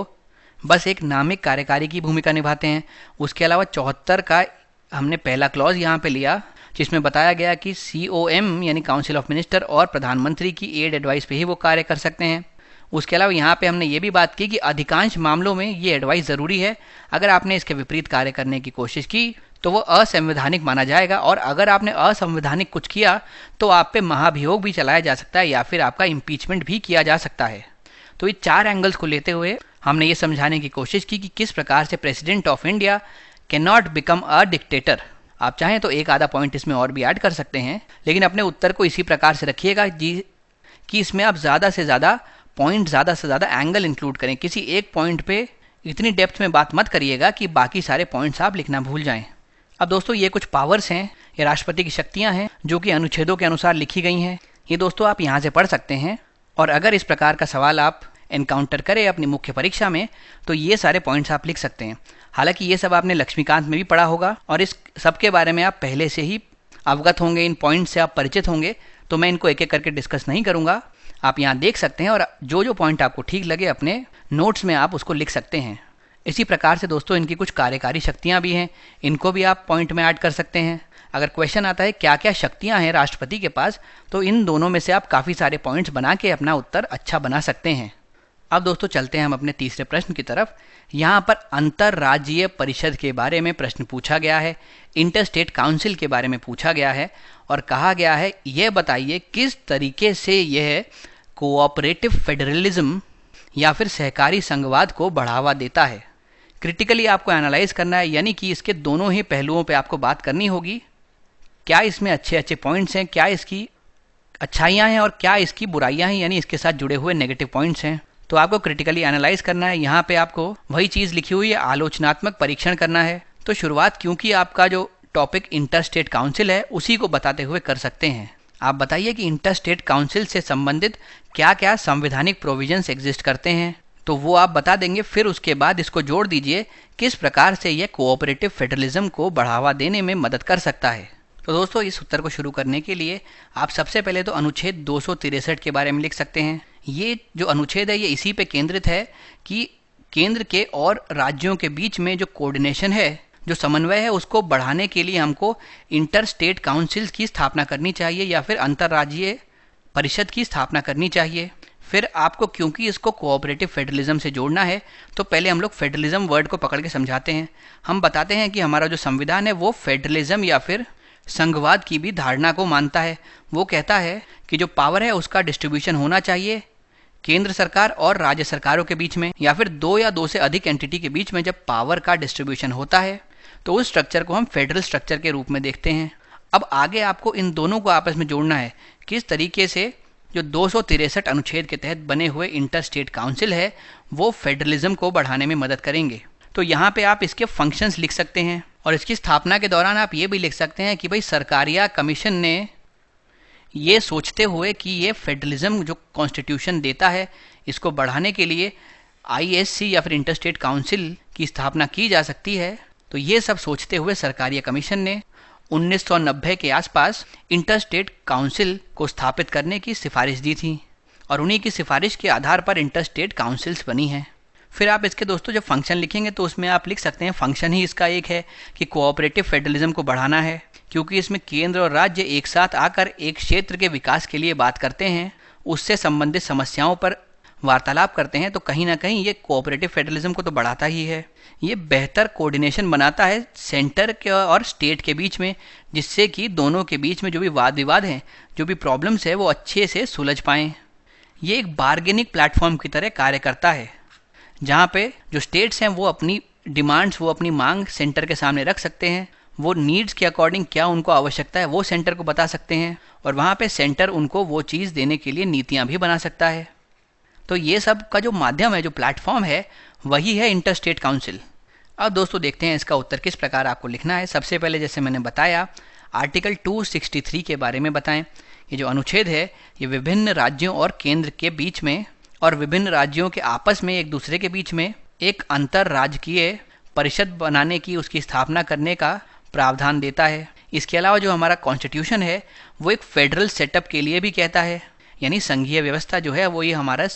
बस एक नामिक कार्यकारी की भूमिका निभाते हैं। उसके अलावा 74 का हमने पहला क्लॉज यहाँ पे लिया, जिसमें बताया गया कि COM यानी काउंसिल ऑफ मिनिस्टर और प्रधानमंत्री की एड एडवाइस पे ही वो कार्य कर सकते हैं। उसके अलावा यहाँ पे हमने ये भी बात की कि अधिकांश मामलों में ये एडवाइस ज़रूरी है। अगर आपने इसके विपरीत कार्य करने की कोशिश की तो वो असंवैधानिक माना जाएगा, और अगर आपने असंवैधानिक कुछ किया तो आप पे महाभियोग भी चलाया जा सकता है या फिर आपका इम्पीचमेंट भी किया जा सकता है। तो ये 4 एंगल्स को लेते हुए हमने ये समझाने की कोशिश की कि किस प्रकार से president of India can not become a dictator. आप चाहें तो एक आधा पॉइंट इसमें और भी ऐड कर सकते हैं, लेकिन अपने उत्तर को इसी प्रकार से रखिएगा जी कि इसमें आप ज़्यादा से ज़्यादा पॉइंट, ज़्यादा से ज़्यादा एंगल इंक्लूड करें। किसी एक पॉइंट पे इतनी डेप्थ में बात मत करिएगा कि बाकी सारे पॉइंट्स आप लिखना भूल जाएं। अब दोस्तों ये कुछ पावर्स हैं, ये राष्ट्रपति की शक्तियां हैं जो कि अनुच्छेदों के अनुसार लिखी गई हैं। ये दोस्तों आप यहाँ से पढ़ सकते हैं, और अगर इस प्रकार का सवाल आप एनकाउंटर करें अपनी मुख्य परीक्षा में, तो ये सारे पॉइंट्स आप लिख सकते हैं। हालांकि ये सब आपने लक्ष्मीकांत में भी पढ़ा होगा और इस सब के बारे में आप पहले से ही अवगत होंगे, इन पॉइंट से आप परिचित होंगे, तो मैं इनको एक एक करके डिस्कस नहीं करूंगा। आप यहाँ देख सकते हैं और जो जो पॉइंट आपको ठीक लगे अपने नोट्स में आप उसको लिख सकते हैं। इसी प्रकार से दोस्तों इनकी कुछ कार्यकारी शक्तियाँ भी हैं, इनको भी आप पॉइंट में ऐड कर सकते हैं। अगर क्वेश्चन आता है क्या क्या शक्तियाँ हैं राष्ट्रपति के पास, तो इन दोनों में से आप काफ़ी सारे पॉइंट्स बना के अपना उत्तर अच्छा बना सकते हैं। अब दोस्तों चलते हैं हम अपने तीसरे प्रश्न की तरफ। यहाँ पर अंतर्राज्यीय परिषद के बारे में प्रश्न पूछा गया है, इंटर स्टेट काउंसिल के बारे में पूछा गया है और कहा गया है यह बताइए किस तरीके से यह कोऑपरेटिव फेडरलिज्म या फिर सहकारी संघवाद को बढ़ावा देता है। क्रिटिकली आपको एनालाइज करना है, यानी कि इसके दोनों ही पहलुओं पे आपको बात करनी होगी। क्या इसमें अच्छे अच्छे पॉइंट्स हैं, क्या इसकी अच्छाइयाँ हैं और क्या इसकी बुराइयाँ हैं, यानी इसके साथ जुड़े हुए नेगेटिव पॉइंट्स हैं। तो आपको क्रिटिकली एनालाइज करना है। यहाँ पे आपको वही चीज़ लिखी हुई है, आलोचनात्मक परीक्षण करना है। तो शुरुआत क्योंकि आपका जो टॉपिक इंटर स्टेट काउंसिल है उसी को बताते हुए कर सकते हैं। आप बताइए कि इंटर स्टेट काउंसिल से संबंधित क्या क्या संवैधानिक प्रोविजंस एग्जिस्ट करते हैं, तो वो आप बता देंगे। फिर उसके बाद इसको जोड़ दीजिए किस प्रकार से यह कोऑपरेटिव फेडरलिज्म को बढ़ावा देने में मदद कर सकता है। तो दोस्तों इस उत्तर को शुरू करने के लिए आप सबसे पहले तो अनुच्छेद 263 के बारे में लिख सकते हैं। ये जो अनुच्छेद है ये इसी पे केंद्रित है कि केंद्र के और राज्यों के बीच में जो कोऑर्डिनेशन है, जो समन्वय है, उसको बढ़ाने के लिए हमको इंटर स्टेट काउंसिल की स्थापना करनी चाहिए या फिर अंतर्राज्यीय परिषद की स्थापना करनी चाहिए। फिर आपको क्योंकि इसको कोऑपरेटिव फेडरलिज्म से जोड़ना है, तो पहले हम लोग फेडरलिज्म वर्ड को पकड़ के समझाते हैं। हम बताते हैं कि हमारा जो संविधान है वो फेडरलिज्म या फिर संघवाद की भी धारणा को मानता है। वो कहता है कि जो पावर है उसका डिस्ट्रीब्यूशन होना चाहिए केंद्र सरकार और राज्य सरकारों के बीच में, या फिर दो या दो से अधिक एंटिटी के बीच में जब पावर का डिस्ट्रीब्यूशन होता है तो उस स्ट्रक्चर को हम फेडरल स्ट्रक्चर के रूप में देखते हैं। अब आगे आपको इन दोनों को आपस में जोड़ना है। किस तरीके से जो 263 अनुच्छेद के तहत बने हुए इंटर स्टेट काउंसिल है वो फेडरलिज्म को बढ़ाने में मदद करेंगे। तो यहाँ पे आप इसके फंक्शंस लिख सकते हैं और इसकी स्थापना के दौरान आप ये भी लिख सकते हैं कि भाई सरकारिया कमीशन ने ये सोचते हुए कि ये फेडरलिज्म जो कॉन्स्टिट्यूशन देता है इसको बढ़ाने के लिए आईएससी या फिर इंटर स्टेट काउंसिल की स्थापना की जा सकती है। तो ये सब सोचते हुए सरकारिया कमीशन ने 1990 के आसपास इंटर स्टेट काउंसिल को स्थापित करने की सिफारिश दी थी और उन्हीं की सिफारिश के आधार पर इंटर स्टेट काउंसिल्स बनी हैं। फिर आप इसके दोस्तों जब फंक्शन लिखेंगे तो उसमें आप लिख सकते हैं, फंक्शन ही इसका एक है कि कोऑपरेटिव फेडरलिज्म को बढ़ाना है, क्योंकि इसमें केंद्र और राज्य एक साथ आकर एक क्षेत्र के विकास के लिए बात करते हैं, उससे संबंधित समस्याओं पर वार्तालाप करते हैं। तो कहीं ना कहीं ये कोऑपरेटिव फेडरलिज्म को तो बढ़ाता ही है। ये बेहतर कोऑर्डिनेशन बनाता है सेंटर के और स्टेट के बीच में, जिससे कि दोनों के बीच में जो भी वाद विवाद हैं, जो भी प्रॉब्लम्स है वो अच्छे से सुलझ पाएँ। ये एक बार्गेनिंग प्लेटफॉर्म की तरह कार्य करता है, जहाँ पे जो स्टेट्स हैं वो अपनी डिमांड्स, वो अपनी मांग सेंटर के सामने रख सकते हैं। वो नीड्स के अकॉर्डिंग क्या उनको आवश्यकता है वो सेंटर को बता सकते हैं और वहाँ पे सेंटर उनको वो चीज़ देने के लिए नीतियाँ भी बना सकता है। तो ये सब का जो माध्यम है, जो प्लेटफॉर्म है, वही है इंटर स्टेट काउंसिल। अब दोस्तों देखते हैं इसका उत्तर किस प्रकार आपको लिखना है। सबसे पहले जैसे मैंने बताया आर्टिकल 263 के बारे में बताएं। ये जो अनुच्छेद है ये विभिन्न राज्यों और केंद्र के बीच में और विभिन्न राज्यों के आपस में एक दूसरे के बीच में एक अंतर्राज्यीय परिषद बनाने की, उसकी स्थापना करने का प्रावधान देता है। इसके अलावा जो हमारा कॉन्स्टिट्यूशन है वो एक फेडरल सेटअप के लिए भी कहता है, यानी संघीय व्यवस्था जो है वो ये हमारा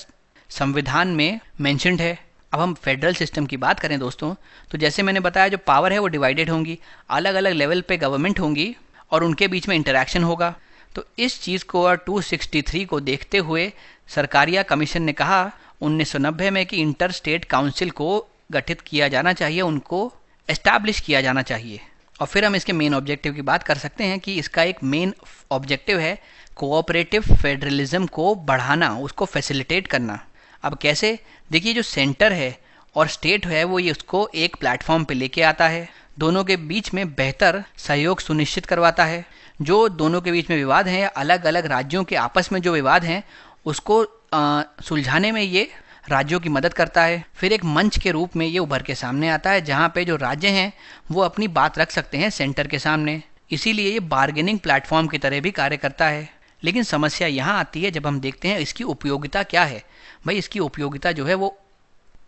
संविधान में मेंशन्ड है। अब हम फेडरल सिस्टम की बात करें दोस्तों, तो जैसे मैंने बताया जो पावर है वो डिवाइडेड होंगी, अलग अलग लेवल पे गवर्नमेंट होंगी और उनके बीच में इंटरैक्शन होगा। तो इस चीज़ को और 263 को देखते हुए सरकारिया कमीशन ने कहा 1990 में कि इंटर स्टेट काउंसिल को गठित किया जाना चाहिए, उनको एस्टैब्लिश किया जाना चाहिए। और फिर हम इसके मेन ऑब्जेक्टिव की बात कर सकते हैं कि इसका एक मेन ऑब्जेक्टिव है कोऑपरेटिव फेडरलिज्म को बढ़ाना, उसको फैसिलिटेट करना। अब कैसे? देखिए जो सेंटर है और स्टेट है वो ये उसको एक प्लेटफॉर्म पे लेके आता है, दोनों के बीच में बेहतर सहयोग सुनिश्चित करवाता है। जो दोनों के बीच में विवाद हैं या अलग अलग राज्यों के आपस में जो विवाद हैं उसको सुलझाने में ये राज्यों की मदद करता है। फिर एक मंच के रूप में ये उभर के सामने आता है जहाँ पे जो राज्य हैं वो अपनी बात रख सकते हैं सेंटर के सामने। इसीलिए ये बार्गेनिंग प्लेटफॉर्म की तरह भी कार्य करता है। लेकिन समस्या यहाँ आती है जब हम देखते हैं इसकी उपयोगिता क्या है। भाई इसकी उपयोगिता जो है वो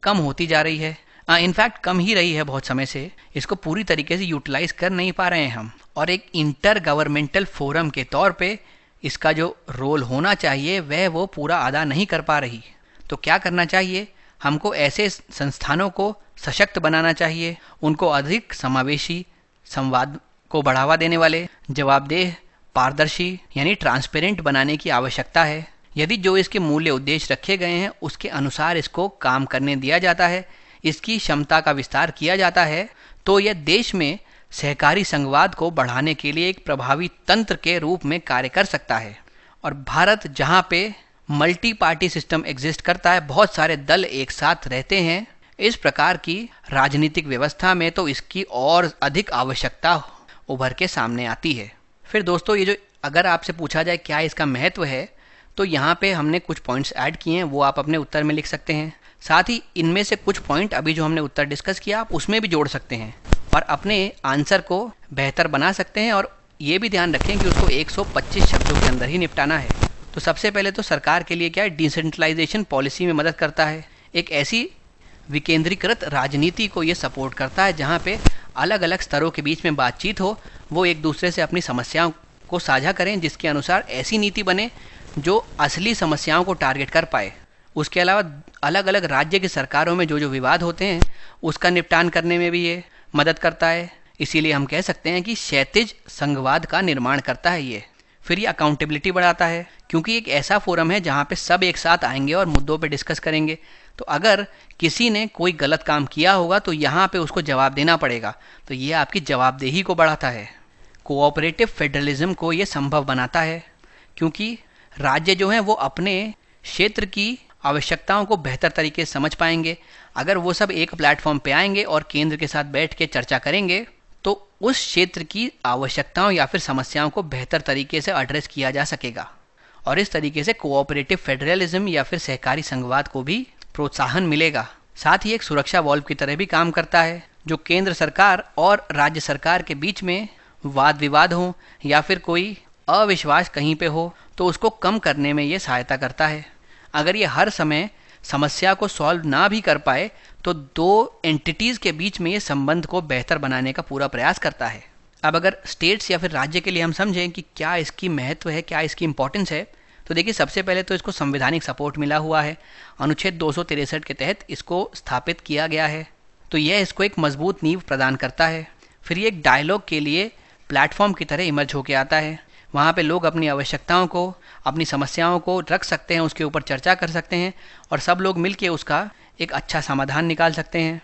कम होती जा रही है, इनफैक्ट कम ही रही है बहुत समय से। इसको पूरी तरीके से यूटिलाइज कर नहीं पा रहे हैं हम, और एक इंटर गवर्नमेंटल फोरम के तौर पे इसका जो रोल होना चाहिए वह वो पूरा अदा नहीं कर पा रही। तो क्या करना चाहिए? हमको ऐसे संस्थानों को सशक्त बनाना चाहिए, उनको अधिक समावेशी, संवाद को बढ़ावा देने वाले, जवाबदेह, पारदर्शी यानी ट्रांसपेरेंट बनाने की आवश्यकता है। यदि जो इसके मूल्य उद्देश्य रखे गए हैं उसके अनुसार इसको काम करने दिया जाता है, इसकी क्षमता का विस्तार किया जाता है, तो यह देश में सहकारी संघवाद को बढ़ाने के लिए एक प्रभावी तंत्र के रूप में कार्य कर सकता है। और भारत जहाँ पे मल्टी पार्टी सिस्टम एग्जिस्ट करता है, बहुत सारे दल एक साथ रहते हैं, इस प्रकार की राजनीतिक व्यवस्था में तो इसकी और अधिक आवश्यकता उभर के सामने आती है। फिर दोस्तों ये जो अगर आपसे पूछा जाए क्या इसका महत्व है, तो यहाँ पे हमने कुछ पॉइंट्स ऐड किए हैं, वो आप अपने उत्तर में लिख सकते हैं। साथ ही इनमें से कुछ पॉइंट अभी जो हमने उत्तर डिस्कस किया आप उसमें भी जोड़ सकते हैं और अपने आंसर को बेहतर बना सकते हैं। और ये भी ध्यान रखें कि उसको 125 शब्दों के अंदर ही निपटाना है। तो सबसे पहले तो सरकार के लिए क्या है, डिसेंट्रलाइजेशन पॉलिसी में मदद करता है। एक ऐसी विकेंद्रीकृत राजनीति को ये सपोर्ट करता है जहाँ पे अलग अलग स्तरों के बीच में बातचीत हो, वो एक दूसरे से अपनी समस्याओं को साझा करें, जिसके अनुसार ऐसी नीति बने जो असली समस्याओं को टारगेट कर पाए। उसके अलावा अलग अलग राज्य की सरकारों में जो जो विवाद होते हैं उसका निपटान करने में भी ये मदद करता है। इसीलिए हम कह सकते हैं कि क्षैतिज संघवाद का निर्माण करता है ये। फिर ये अकाउंटेबिलिटी बढ़ाता है, क्योंकि एक ऐसा फोरम है जहाँ पे सब एक साथ आएंगे और मुद्दों पे डिस्कस करेंगे। तो अगर किसी ने कोई गलत काम किया होगा तो यहाँ पे उसको जवाब देना पड़ेगा, तो ये आपकी जवाबदेही को बढ़ाता है। कोऑपरेटिव फेडरलिज्म को ये संभव बनाता है, क्योंकि राज्य जो हैं वो अपने क्षेत्र की आवश्यकताओं को बेहतर तरीके से समझ पाएंगे। अगर वो सब एक प्लेटफॉर्म पे आएंगे और केंद्र के साथ बैठ के चर्चा करेंगे तो उस क्षेत्र की आवश्यकताओं या फिर समस्याओं को बेहतर तरीके से एड्रेस किया जा सकेगा। और इस तरीके से कोऑपरेटिव फेडरलिज्म या फिर सहकारी संघवाद को भी प्रोत्साहन मिलेगा। साथ ही एक सुरक्षा वॉल्व की तरह भी काम करता है, जो केंद्र सरकार और राज्य सरकार के बीच में वाद विवाद हो या फिर कोई अविश्वास कहीं पे हो तो उसको कम करने में ये सहायता करता है। अगर ये हर समय समस्या को सॉल्व ना भी कर पाए तो दो एंटिटीज़ के बीच में ये संबंध को बेहतर बनाने का पूरा प्रयास करता है। अब अगर स्टेट्स या फिर राज्य के लिए हम समझें कि क्या इसकी महत्व है, क्या इसकी इंपॉर्टेंस है, तो देखिए सबसे पहले तो इसको संवैधानिक सपोर्ट मिला हुआ है। अनुच्छेद 263 के तहत इसको स्थापित किया गया है, तो यह इसको एक मजबूत नींव प्रदान करता है। फिर ये एक डायलॉग के लिए प्लेटफॉर्म की तरह इमर्ज होकर आता है। वहाँ पे लोग अपनी आवश्यकताओं को, अपनी समस्याओं को रख सकते हैं, उसके ऊपर चर्चा कर सकते हैं और सब लोग मिलके उसका एक अच्छा समाधान निकाल सकते हैं।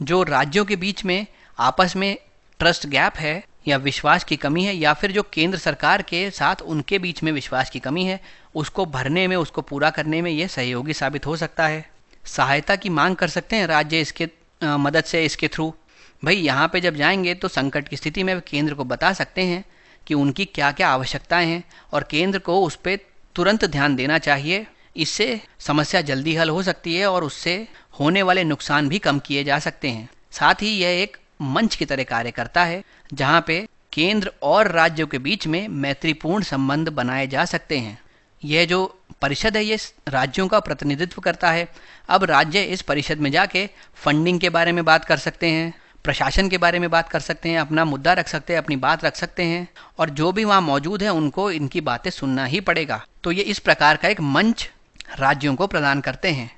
जो राज्यों के बीच में आपस में ट्रस्ट गैप है या विश्वास की कमी है, या फिर जो केंद्र सरकार के साथ उनके बीच में विश्वास की कमी है, उसको भरने में, उसको पूरा करने में ये सहयोगी साबित हो सकता है। सहायता की मांग कर सकते हैं राज्य इसके मदद से, इसके थ्रू। भाई यहाँ पे जब जाएंगे तो संकट की स्थिति में केंद्र को बता सकते हैं कि उनकी क्या क्या आवश्यकताएं हैं और केंद्र को उस पर तुरंत ध्यान देना चाहिए। इससे समस्या जल्दी हल हो सकती है और उससे होने वाले नुकसान भी कम किए जा सकते हैं। साथ ही यह एक मंच की तरह कार्य करता है जहाँ पे केंद्र और राज्यों के बीच में मैत्रीपूर्ण संबंध बनाए जा सकते हैं। यह जो परिषद है ये राज्यों का प्रतिनिधित्व करता है। अब राज्य इस परिषद में जाके फंडिंग के बारे में बात कर सकते हैं, प्रशासन के बारे में बात कर सकते हैं, अपना मुद्दा रख सकते हैं, अपनी बात रख सकते हैं, और जो भी वहाँ मौजूद है उनको इनकी बातें सुनना ही पड़ेगा। तो ये इस प्रकार का एक मंच राज्यों को प्रदान करते हैं।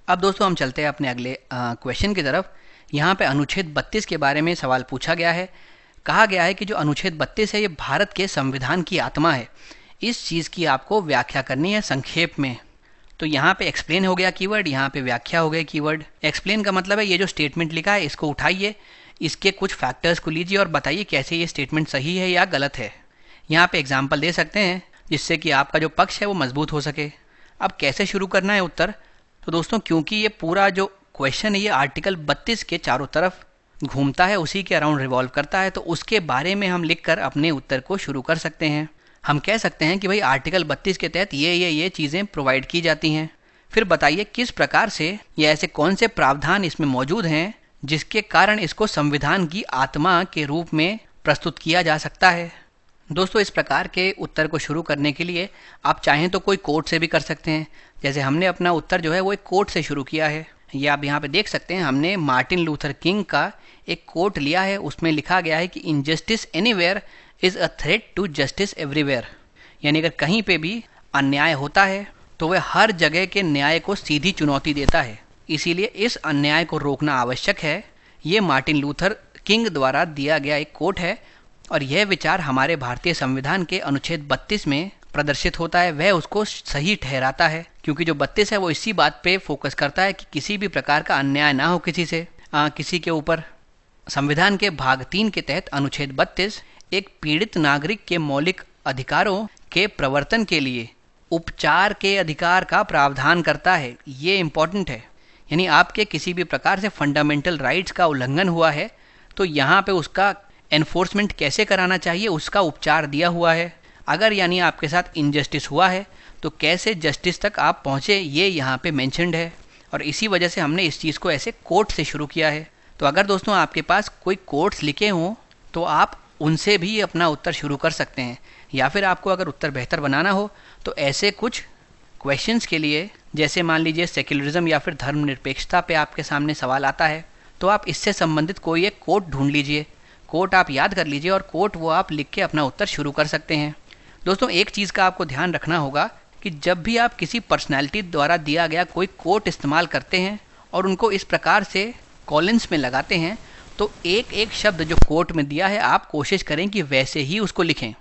अब दोस्तों हम चलते हैं अपने अगले क्वेश्चन की तरफ। यहाँ पे अनुच्छेद 32 के बारे में सवाल पूछा गया है। कहा गया है कि जो अनुच्छेद 32 है ये भारत के संविधान की आत्मा है। इस चीज़ की आपको व्याख्या करनी है संक्षेप में। तो यहाँ पे एक्सप्लेन हो गया कीवर्ड, यहाँ पे व्याख्या हो गया कीवर्ड। एक्सप्लेन का मतलब है ये जो स्टेटमेंट लिखा है इसको उठाइए, इसके कुछ फैक्टर्स को लीजिए और बताइए कैसे ये स्टेटमेंट सही है या गलत है। यहाँ पे एग्जाम्पल दे सकते हैं जिससे कि आपका जो पक्ष है वो मजबूत हो सके। अब कैसे शुरू करना है उत्तर, तो दोस्तों क्योंकि ये पूरा जो क्वेश्चन है ये आर्टिकल 32 के चारों तरफ घूमता है, उसी के अराउंड रिवॉल्व करता है, तो उसके बारे में हम लिखकर अपने उत्तर को शुरू कर सकते हैं। हम कह सकते हैं कि भाई आर्टिकल 32 के तहत ये चीज़ें प्रोवाइड की जाती हैं। फिर बताइए किस प्रकार से या ऐसे कौन से प्रावधान इसमें मौजूद हैं जिसके कारण इसको संविधान की आत्मा के रूप में प्रस्तुत किया जा सकता है। दोस्तों इस प्रकार के उत्तर को शुरू करने के लिए आप चाहें तो कोई कोट से भी कर सकते हैं। जैसे हमने अपना उत्तर जो है वो एक कोट से शुरू किया है। ये आप यहाँ पे देख सकते हैं, हमने मार्टिन लूथर किंग का एक कोट लिया है। उसमें लिखा गया है कि injustice anywhere is a threat to justice everywhere. यानी अगर कहीं पे भी अन्याय होता है तो वह हर जगह के न्याय को सीधी चुनौती देता है, इसीलिए इस अन्याय को रोकना आवश्यक है। ये मार्टिन लूथर किंग द्वारा दिया गया एक कोट है और यह विचार हमारे भारतीय संविधान के अनुच्छेद 32 में प्रदर्शित होता है। वह उसको सही ठहराता है, क्योंकि जो 32 है वो इसी बात पे फोकस करता है कि किसी भी प्रकार का अन्याय ना हो किसी के ऊपर। संविधान के भाग 3 के तहत अनुच्छेद 32 एक पीड़ित नागरिक के मौलिक अधिकारों के प्रवर्तन के लिए उपचार के अधिकार का प्रावधान करता है। ये इम्पॉर्टेंट है, यानी आपके किसी भी प्रकार से फंडामेंटल राइट्स का उल्लंघन हुआ है तो यहाँ पे उसका एनफोर्समेंट कैसे कराना चाहिए उसका उपचार दिया हुआ है। अगर यानी आपके साथ इनजस्टिस हुआ है तो कैसे जस्टिस तक आप पहुँचे, ये यहाँ पे मेंशन्ड है और इसी वजह से हमने इस चीज़ को ऐसे कोट से शुरू किया है। तो अगर दोस्तों आपके पास कोई कोट्स लिखे हों तो आप उनसे भी अपना उत्तर शुरू कर सकते हैं, या फिर आपको अगर उत्तर बेहतर बनाना हो तो ऐसे कुछ क्वेश्चंस के लिए, जैसे मान लीजिए सेक्युलरिज्म या फिर धर्मनिरपेक्षता पे आपके सामने सवाल आता है, तो आप इससे संबंधित कोई एक कोट ढूंढ लीजिए, कोट आप याद कर लीजिए और कोट वो आप लिख के अपना उत्तर शुरू कर सकते हैं। दोस्तों एक चीज़ का आपको ध्यान रखना होगा कि जब भी आप किसी पर्सनैलिटी द्वारा दिया गया कोई कोट इस्तेमाल करते हैं और उनको इस प्रकार से कॉलन्स में लगाते हैं तो एक एक शब्द जो कोट में दिया है आप कोशिश करें कि वैसे ही उसको लिखें।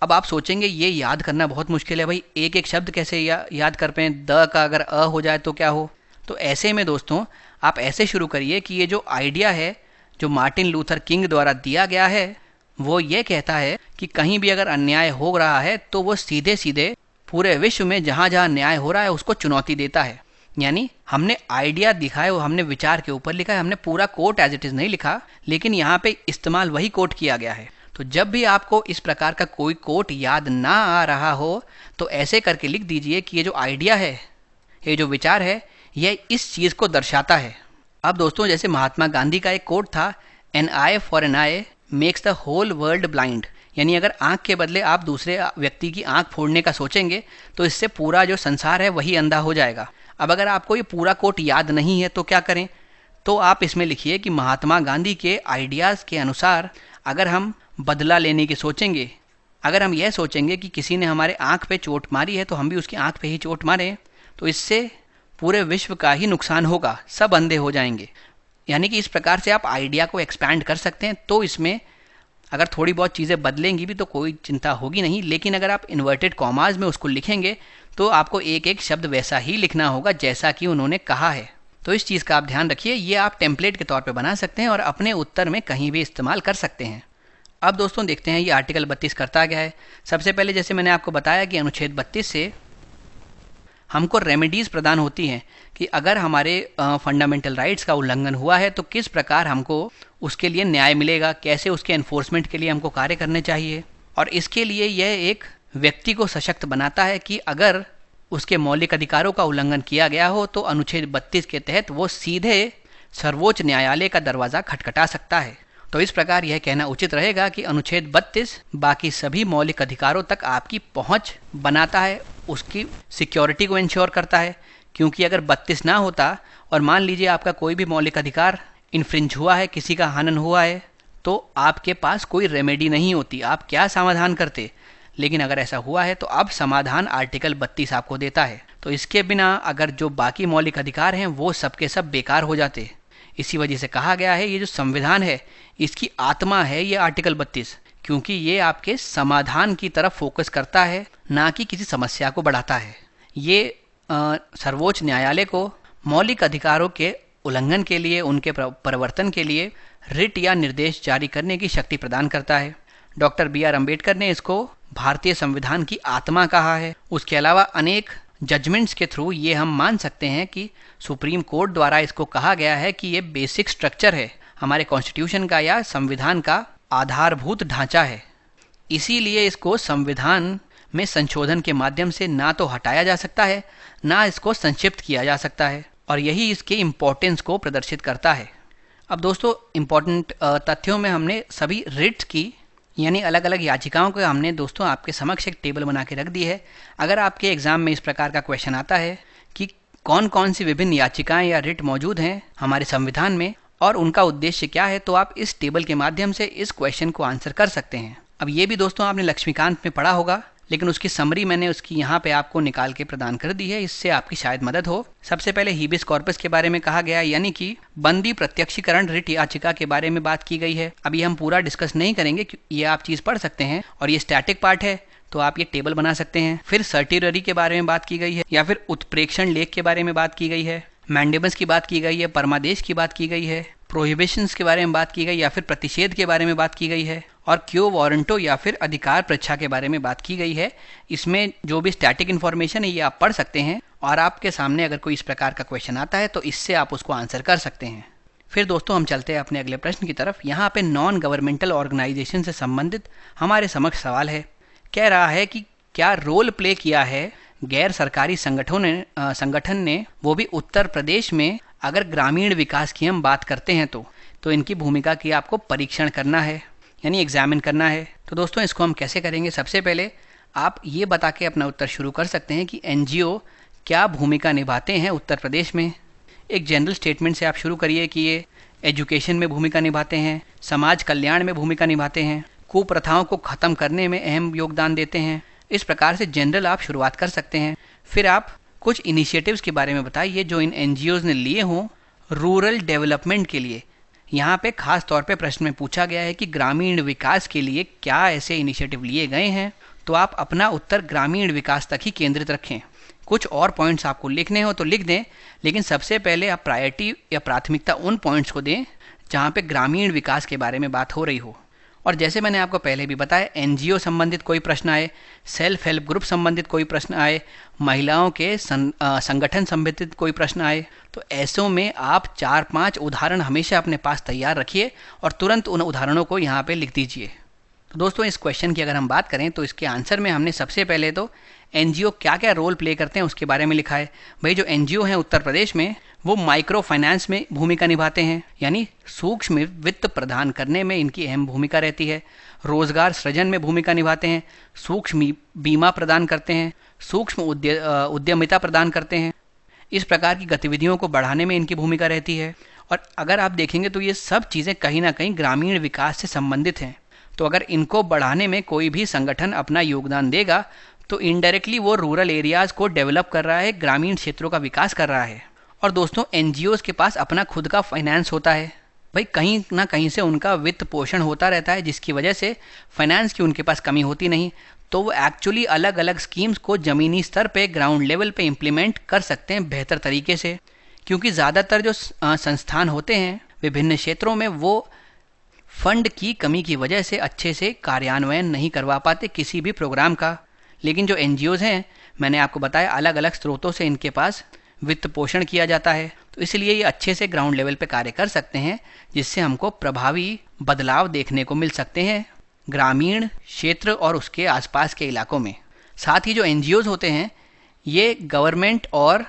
अब आप सोचेंगे ये याद करना बहुत मुश्किल है भाई, एक एक शब्द कैसे याद कर पाएँ, द का अगर अ हो जाए तो क्या हो। तो ऐसे में दोस्तों आप ऐसे शुरू करिए कि ये जो आइडिया है जो मार्टिन लूथर किंग द्वारा दिया गया है वो ये कहता है कि कहीं भी अगर अन्याय हो रहा है तो वो सीधे सीधे पूरे विश्व में जहाँ जहाँ न्याय हो रहा है उसको चुनौती देता है। यानी हमने आइडिया दिखा है, वो हमने विचार के ऊपर लिखा है, हमने पूरा कोट एज इट इज़ नहीं लिखा, लेकिन यहाँ पे इस्तेमाल वही कोट किया गया है। तो जब भी आपको इस प्रकार का कोई कोट याद ना आ रहा हो तो ऐसे करके लिख दीजिए कि ये जो आइडिया है, ये जो विचार है, यह इस चीज़ को दर्शाता है। अब दोस्तों जैसे महात्मा गांधी का एक कोट था, an eye for an eye makes the whole world blind. यानी अगर आंख के बदले आप दूसरे व्यक्ति की आंख फोड़ने का सोचेंगे तो इससे पूरा जो संसार है वही अंधा हो जाएगा। अब अगर आपको ये पूरा कोट याद नहीं है तो क्या करें, तो आप इसमें लिखिए कि महात्मा गांधी के आइडियाज़ के अनुसार अगर हम बदला लेने की सोचेंगे, अगर हम यह सोचेंगे कि किसी ने हमारे आंख पे चोट मारी है तो हम भी उसकी आंख पे ही चोट मारें, तो इससे पूरे विश्व का ही नुकसान होगा, सब अंधे हो जाएंगे। यानी कि इस प्रकार से आप आइडिया को एक्सपैंड कर सकते हैं। तो इसमें अगर थोड़ी बहुत चीज़ें बदलेंगी भी तो कोई चिंता होगी नहीं, लेकिन अगर आप इन्वर्टेड कॉमाज में उसको लिखेंगे तो आपको एक एक शब्द वैसा ही लिखना होगा जैसा कि उन्होंने कहा है। तो इस चीज़ का आप ध्यान रखिए, ये आप टेम्पलेट के तौर पे बना सकते हैं और अपने उत्तर में कहीं भी इस्तेमाल कर सकते हैं। अब दोस्तों देखते हैं ये आर्टिकल 32 करता क्या है। सबसे पहले जैसे मैंने आपको बताया कि अनुच्छेद 32 से हमको रेमेडीज़ प्रदान होती हैं कि अगर हमारे फंडामेंटल राइट्स का उल्लंघन हुआ है तो किस प्रकार हमको उसके लिए न्याय मिलेगा, कैसे उसके एनफोर्समेंट के लिए हमको कार्य करने चाहिए। और इसके लिए यह एक व्यक्ति को सशक्त बनाता है कि अगर उसके मौलिक अधिकारों का उल्लंघन किया गया हो तो अनुच्छेद 32 के तहत वो सीधे सर्वोच्च न्यायालय का दरवाज़ा खटखटा सकता है। तो इस प्रकार यह कहना उचित रहेगा कि अनुच्छेद 32 बाकी सभी मौलिक अधिकारों तक आपकी पहुंच बनाता है, उसकी सिक्योरिटी को इंश्योर करता है। क्योंकि अगर 32 ना होता और मान लीजिए आपका कोई भी मौलिक अधिकार इन्फ्रिंज हुआ है, किसी का हनन हुआ है, तो आपके पास कोई रेमेडी नहीं होती, आप क्या समाधान करते। लेकिन अगर ऐसा हुआ है तो अब समाधान आर्टिकल 32 आपको देता है। तो इसके बिना अगर जो बाकी मौलिक अधिकार हैं वो सबके सब बेकार हो जाते। इसी वजह से कहा गया है ये जो संविधान है इसकी आत्मा है ये आर्टिकल 32, क्योंकि ये आपके समाधान की तरफ फोकस करता है, ना कि किसी समस्या को बढ़ाता है। ये सर्वोच्च न्यायालय को मौलिक अधिकारों के उल्लंघन के लिए, उनके परिवर्तन के लिए रिट या निर्देश जारी करने की शक्ति प्रदान करता है। डॉक्टर BR अम्बेडकर ने इसको भारतीय संविधान की आत्मा कहा है। उसके अलावा अनेक जजमेंट्स के थ्रू ये हम मान सकते हैं कि सुप्रीम कोर्ट द्वारा इसको कहा गया है कि ये बेसिक स्ट्रक्चर है हमारे कॉन्स्टिट्यूशन का या संविधान का आधारभूत ढांचा है। इसीलिए इसको संविधान में संशोधन के माध्यम से ना तो हटाया जा सकता है, ना इसको संक्षिप्त किया जा सकता है, और यही इसके इम्पोर्टेंस को प्रदर्शित करता है। अब दोस्तों इम्पोर्टेंट तथ्यों में हमने सभी रिट्स की यानी अलग अलग याचिकाओं को हमने दोस्तों आपके समक्ष एक टेबल बना के रख दी है। अगर आपके एग्जाम में इस प्रकार का क्वेश्चन आता है कि कौन कौन सी विभिन्न याचिकाएं या रिट मौजूद हैं हमारे संविधान में और उनका उद्देश्य क्या है, तो आप इस टेबल के माध्यम से इस क्वेश्चन को आंसर कर सकते हैं। अब ये भी दोस्तों आपने लक्ष्मीकांत में पढ़ा होगा, लेकिन उसकी समरी मैंने उसकी यहाँ पे आपको निकाल के प्रदान कर दी है, इससे आपकी शायद मदद हो। सबसे पहले हीबिस कॉर्पस के बारे में कहा गया, यानी कि बंदी प्रत्यक्षीकरण रिट याचिका के बारे में बात की गई है। अभी हम पूरा डिस्कस नहीं करेंगे, ये आप चीज़ पढ़ सकते हैं और ये स्टैटिक पार्ट है, तो आप ये टेबल बना सकते हैं। फिर सर्टिलरी के बारे में बात की गई है, या फिर उत्प्रेक्षण लेख के बारे में बात की गई है, मैंडेबस की बात की गई है, परमादेश की बात की गई है, प्रोहिबिशंस के बारे में बात की गई, या फिर प्रतिषेध के बारे में बात की गई है, और क्यो वारंटो या फिर अधिकार परीक्षा के बारे में बात की गई है। इसमें जो भी स्टैटिक इन्फॉर्मेशन है ये आप पढ़ सकते हैं, और आपके सामने अगर कोई इस प्रकार का क्वेश्चन आता है तो इससे आप उसको आंसर कर सकते हैं। फिर दोस्तों हम चलते हैं अपने अगले प्रश्न की तरफ। यहाँ पे नॉन गवर्नमेंटल ऑर्गेनाइजेशन से संबंधित हमारे समक्ष सवाल है। कह रहा है कि क्या रोल प्ले किया है गैर सरकारी संगठन ने, वो भी उत्तर प्रदेश में, अगर ग्रामीण विकास की हम बात करते हैं तो इनकी भूमिका की आपको परीक्षण करना है, यानी एग्जामिन करना है। तो दोस्तों इसको हम कैसे करेंगे, सबसे पहले आप ये बता के अपना उत्तर शुरू कर सकते हैं कि एनजीओ क्या भूमिका निभाते हैं उत्तर प्रदेश में। एक जनरल स्टेटमेंट से आप शुरू करिए कि ये एजुकेशन में भूमिका निभाते हैं, समाज कल्याण में भूमिका निभाते हैं, कुप्रथाओं को ख़त्म करने में अहम योगदान देते हैं। इस प्रकार से जनरल आप शुरुआत कर सकते हैं। फिर आप कुछ इनिशिएटिव्स के बारे में बताइए जो इन एनजीओज़ ने लिए हों रूरल डेवलपमेंट के लिए। यहाँ पे खास तौर पे प्रश्न में पूछा गया है कि ग्रामीण विकास के लिए क्या ऐसे इनिशिएटिव लिए गए हैं, तो आप अपना उत्तर ग्रामीण विकास तक ही केंद्रित रखें। कुछ और पॉइंट्स आपको लिखने हो तो लिख दें, लेकिन सबसे पहले आप प्रायोरिटी या प्राथमिकता उन पॉइंट्स को दें जहाँ पे ग्रामीण विकास के बारे में बात हो रही हो। और जैसे मैंने आपको पहले भी बताया, एनजीओ संबंधित कोई प्रश्न आए, सेल्फ हेल्प ग्रुप संबंधित कोई प्रश्न आए, महिलाओं के संगठन संबंधित कोई प्रश्न आए, तो ऐसों में आप 4-5 उदाहरण हमेशा अपने पास तैयार रखिए और तुरंत उन उदाहरणों को यहाँ पे लिख दीजिए। तो दोस्तों इस क्वेश्चन की अगर हम बात करें तो इसके आंसर में हमने सबसे पहले तो एनजीओ क्या क्या रोल प्ले करते हैं उसके बारे में लिखा है। भाई जो एनजीओ हैं उत्तर प्रदेश में वो माइक्रो फाइनेंस में भूमिका निभाते हैं, यानी सूक्ष्म वित्त प्रदान करने में इनकी अहम भूमिका रहती है। रोजगार सृजन में भूमिका निभाते हैं, सूक्ष्म बीमा प्रदान करते हैं, सूक्ष्म उद्यमिता प्रदान करते हैं। इस प्रकार की गतिविधियों को बढ़ाने में इनकी भूमिका रहती है। और अगर आप देखेंगे तो ये सब चीज़ें कहीं ना कहीं ग्रामीण विकास से संबंधित हैं। तो अगर इनको बढ़ाने में कोई भी संगठन अपना योगदान देगा तो इनडायरेक्टली वो रूरल एरियाज़ को डेवलप कर रहा है, ग्रामीण क्षेत्रों का विकास कर रहा है। और दोस्तों एनजीओज़ के पास अपना खुद का फाइनेंस होता है, भाई कहीं ना कहीं से उनका वित्त पोषण होता रहता है, जिसकी वजह से फाइनेंस की उनके पास कमी होती नहीं। तो वो एक्चुअली अलग अलग स्कीम्स को ज़मीनी स्तर पे, ग्राउंड लेवल पे इम्प्लीमेंट कर सकते हैं बेहतर तरीके से, क्योंकि ज़्यादातर जो संस्थान होते हैं विभिन्न क्षेत्रों में वो फंड की कमी की वजह से अच्छे से कार्यान्वयन नहीं करवा पाते किसी भी प्रोग्राम का। लेकिन जो एनजीओज़ हैं, मैंने आपको बताया अलग अलग स्रोतों से इनके पास वित्त पोषण किया जाता है, तो इसलिए ये अच्छे से ग्राउंड लेवल पे कार्य कर सकते हैं, जिससे हमको प्रभावी बदलाव देखने को मिल सकते हैं ग्रामीण क्षेत्र और उसके आसपास के इलाकों में। साथ ही जो एनजीओज़ होते हैं ये गवर्नमेंट और